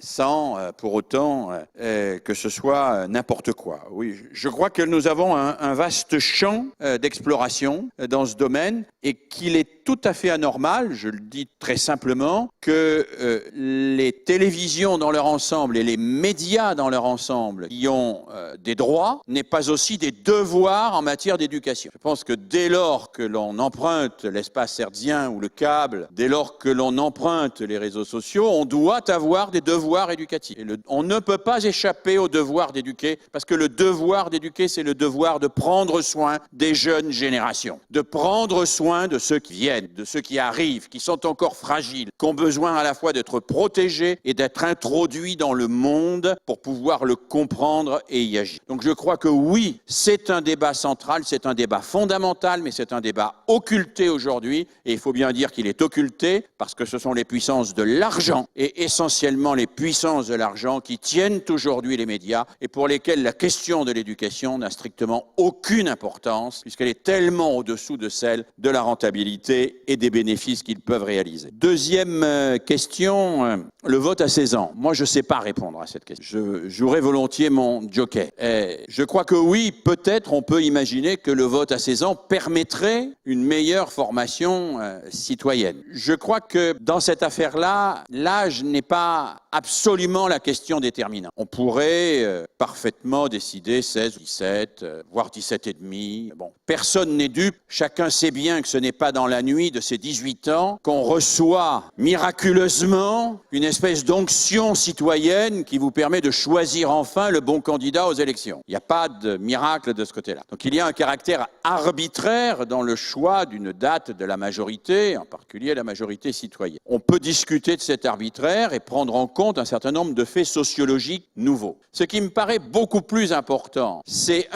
sans pour autant que ce soit n'importe quoi. Oui, je crois que nous avons un vaste champ d'exploration dans ce domaine et qu'il est tout à fait anormal, je le dis très simplement, que les télévisions dans leur ensemble et les médias dans leur ensemble qui ont des droits n'aient pas aussi des devoirs en matière d'éducation. Je pense que dès lors que l'on emprunte l'espace hertzien ou le câble, dès lors que l'on emprunte les réseaux sociaux, on doit avoir des devoirs éducatifs. Et on ne peut pas échapper au devoir d'éduquer, parce que le devoir d'éduquer, c'est le devoir de prendre soin des jeunes générations, de prendre soin de ceux qui viennent, de ceux qui arrivent, qui sont encore fragiles, qui ont besoin à la fois d'être protégés et d'être introduits dans le monde pour pouvoir le comprendre et y agir. Donc je crois que oui, c'est un débat central, c'est un débat fondamental, mais c'est un débat occulté aujourd'hui, et il faut bien dire qu'il est occulté parce que ce sont les puissances de l'argent, et essentiellement les puissances de l'argent qui tiennent aujourd'hui les médias et pour lesquelles la question de l'éducation n'a strictement aucune importance, puisqu'elle est tellement au-dessous de celle de la rentabilité et des bénéfices qu'ils peuvent réaliser. Deuxième question, le vote à 16 ans. Moi, je ne sais pas répondre à cette question. Je jouerai volontiers mon joker. Je crois que oui, peut-être on peut imaginer que le vote à 16 ans permettrait une meilleure formation citoyenne. Je crois que dans cette affaire-là, l'âge n'est pas absolument la question déterminante. On pourrait parfaitement décider 16, 17, voire 17 et demi. Bon, personne n'est dupe. Chacun sait bien que ce n'est pas dans la nuit de ses 18 ans qu'on reçoit miraculeusement une espèce d'onction citoyenne qui vous permet de choisir enfin le bon candidat aux élections. Il n'y a pas de miracle de ce côté-là. Donc il y a un caractère arbitraire dans le choix d'une date de la majorité, en particulier la majorité citoyenne. On peut discuter de cet arbitraire et prendre en compte un certain nombre de faits sociologiques nouveaux. Ce qui me paraît beaucoup plus important, c'est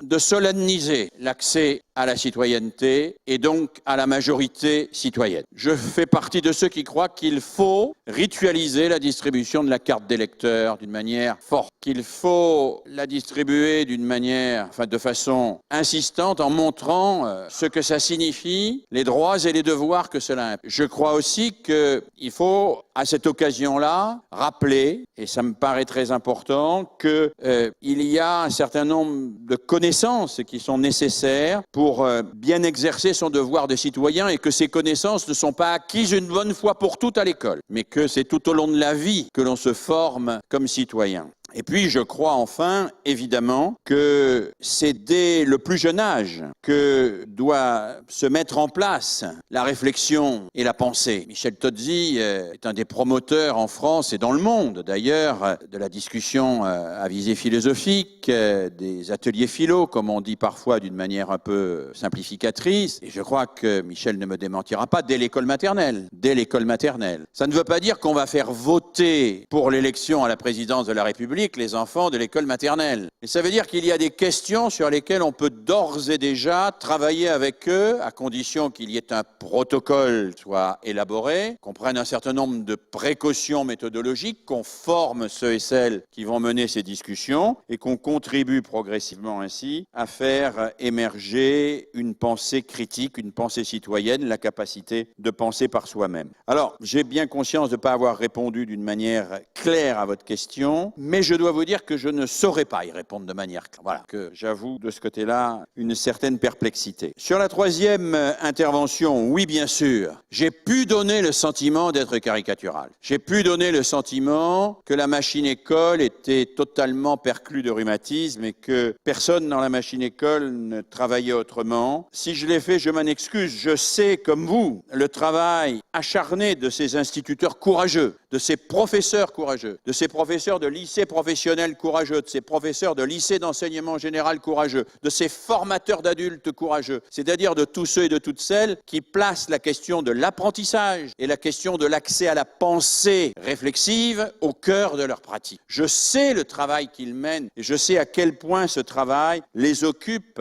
de solenniser l'accès à la citoyenneté et donc à la majorité citoyenne. Je fais partie de ceux qui croient qu'il faut ritualiser la distribution de la carte d'électeur d'une manière forte, qu'il faut la distribuer de façon insistante en montrant ce que ça signifie, les droits et les devoirs que cela implique. Je crois aussi qu'il faut, à cette occasion-là, rappeler, et ça me paraît très important, qu'il y a un certain nombre de connaissances qui sont nécessaires pour bien exercer son devoir de citoyen et que ces connaissances ne sont pas acquises une bonne fois pour toutes à l'école, mais que c'est tout au long de la vie que l'on se forme comme citoyen. Et puis, je crois enfin, évidemment, que c'est dès le plus jeune âge que doit se mettre en place la réflexion et la pensée. Michel Tozzi est un des promoteurs en France et dans le monde, d'ailleurs, de la discussion à visée philosophique, des ateliers philo, comme on dit parfois d'une manière un peu simplificatrice. Et je crois que Michel ne me démentira pas, dès l'école maternelle. Dès l'école maternelle. Ça ne veut pas dire qu'on va faire voter pour l'élection à la présidence de la République République les enfants de l'école maternelle. Et ça veut dire qu'il y a des questions sur lesquelles on peut d'ores et déjà travailler avec eux, à condition qu'il y ait un protocole soit élaboré, qu'on prenne un certain nombre de précautions méthodologiques, qu'on forme ceux et celles qui vont mener ces discussions et qu'on contribue progressivement ainsi à faire émerger une pensée critique, une pensée citoyenne, la capacité de penser par soi-même. Alors, j'ai bien conscience de ne pas avoir répondu d'une manière claire à votre question, mais je dois vous dire que je ne saurais pas y répondre de manière claire. Voilà, que j'avoue de ce côté-là une certaine perplexité. Sur la troisième intervention, oui, bien sûr, j'ai pu donner le sentiment d'être caricatural. J'ai pu donner le sentiment que la machine école était totalement perclue de rhumatisme et que personne dans la machine école ne travaillait autrement. Si je l'ai fait, je m'en excuse. Je sais, comme vous, le travail acharné de ces instituteurs courageux, de ces professeurs courageux, de ces professeurs de lycée professionnel courageux, de ces professeurs de lycée d'enseignement général courageux, de ces formateurs d'adultes courageux, c'est-à-dire de tous ceux et de toutes celles qui placent la question de l'apprentissage et la question de l'accès à la pensée réflexive au cœur de leur pratique. Je sais le travail qu'ils mènent et je sais à quel point ce travail les occupe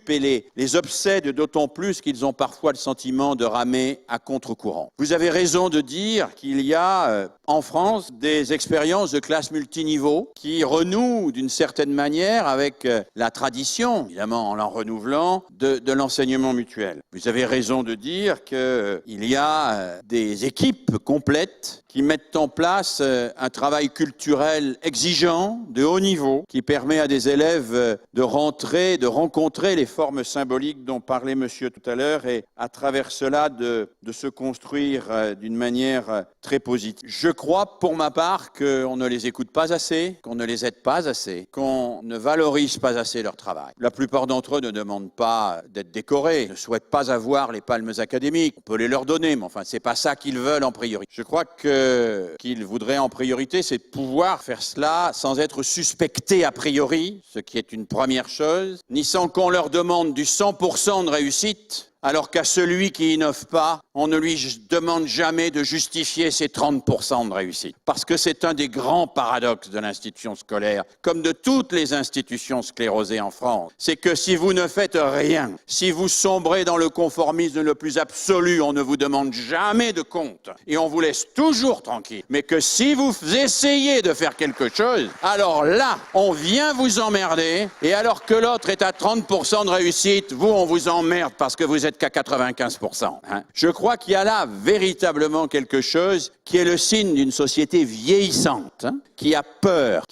et les obsède d'autant plus qu'ils ont parfois le sentiment de ramer à contre-courant. Vous avez raison de dire qu'il y a en France des expériences de classe multiniveau qui renouent d'une certaine manière avec la tradition, évidemment en l'en renouvelant, de l'enseignement mutuel. Vous avez raison de dire qu'il y a des équipes complètes qui mettent en place un travail culturel exigeant, de haut niveau, qui permet à des élèves de rencontrer les formes symboliques dont parlait monsieur tout à l'heure et à travers cela de se construire d'une manière très positive. Je crois pour ma part qu'on ne les écoute pas assez, qu'on ne les aide pas assez, qu'on ne valorise pas assez leur travail. La plupart d'entre eux ne demandent pas d'être décorés, ne souhaitent pas avoir les palmes académiques. On peut les leur donner, mais enfin, c'est pas ça qu'ils veulent en priorité. Je crois qu'ils voudraient en priorité, c'est de pouvoir faire cela sans être suspectés a priori, ce qui est une première chose, ni sans qu'on leur demande du 100% de réussite, alors qu'à celui qui innove pas, on ne lui demande jamais de justifier ses 30% de réussite. Parce que c'est un des grands paradoxes de l'institution scolaire, comme de toutes les institutions sclérosées en France. C'est que si vous ne faites rien, si vous sombrez dans le conformisme le plus absolu, on ne vous demande jamais de compte et on vous laisse toujours tranquille. Mais que si vous essayez de faire quelque chose, alors là, on vient vous emmerder et alors que l'autre est à 30% de réussite, vous, on vous emmerde parce que vous êtes qu'à 95%. Je crois qu'il y a là véritablement quelque chose qui est le signe d'une société vieillissante, qui a peur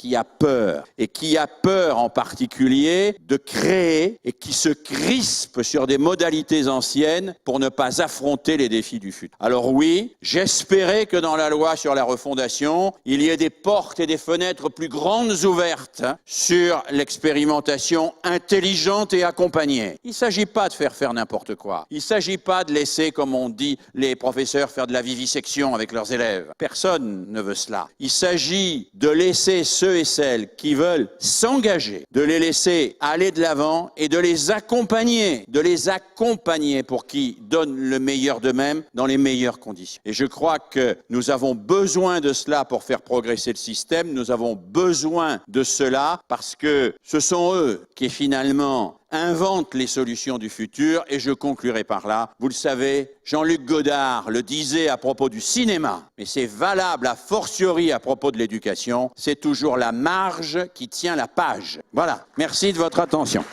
en particulier de créer et qui se crispe sur des modalités anciennes pour ne pas affronter les défis du futur. Alors oui, j'espérais que dans la loi sur la refondation, il y ait des portes et des fenêtres plus grandes ouvertes sur l'expérimentation intelligente et accompagnée. Il ne s'agit pas de faire n'importe quoi. Il ne s'agit pas de laisser, comme on dit, les professeurs faire de la vivisection avec leurs élèves. Personne ne veut cela. Il s'agit de laisser ceux et celles qui veulent s'engager, de les laisser aller de l'avant et de les accompagner pour qu'ils donnent le meilleur d'eux-mêmes dans les meilleures conditions. Et je crois que nous avons besoin de cela pour faire progresser le système. Nous avons besoin de cela parce que ce sont eux qui finalement inventent les solutions du futur et je conclurai par là. Vous le savez, Jean-Luc Godard le disait à propos du cinéma, mais c'est valable a fortiori à propos de l'éducation, c'est toujours la marge qui tient la page. Voilà, merci de votre attention.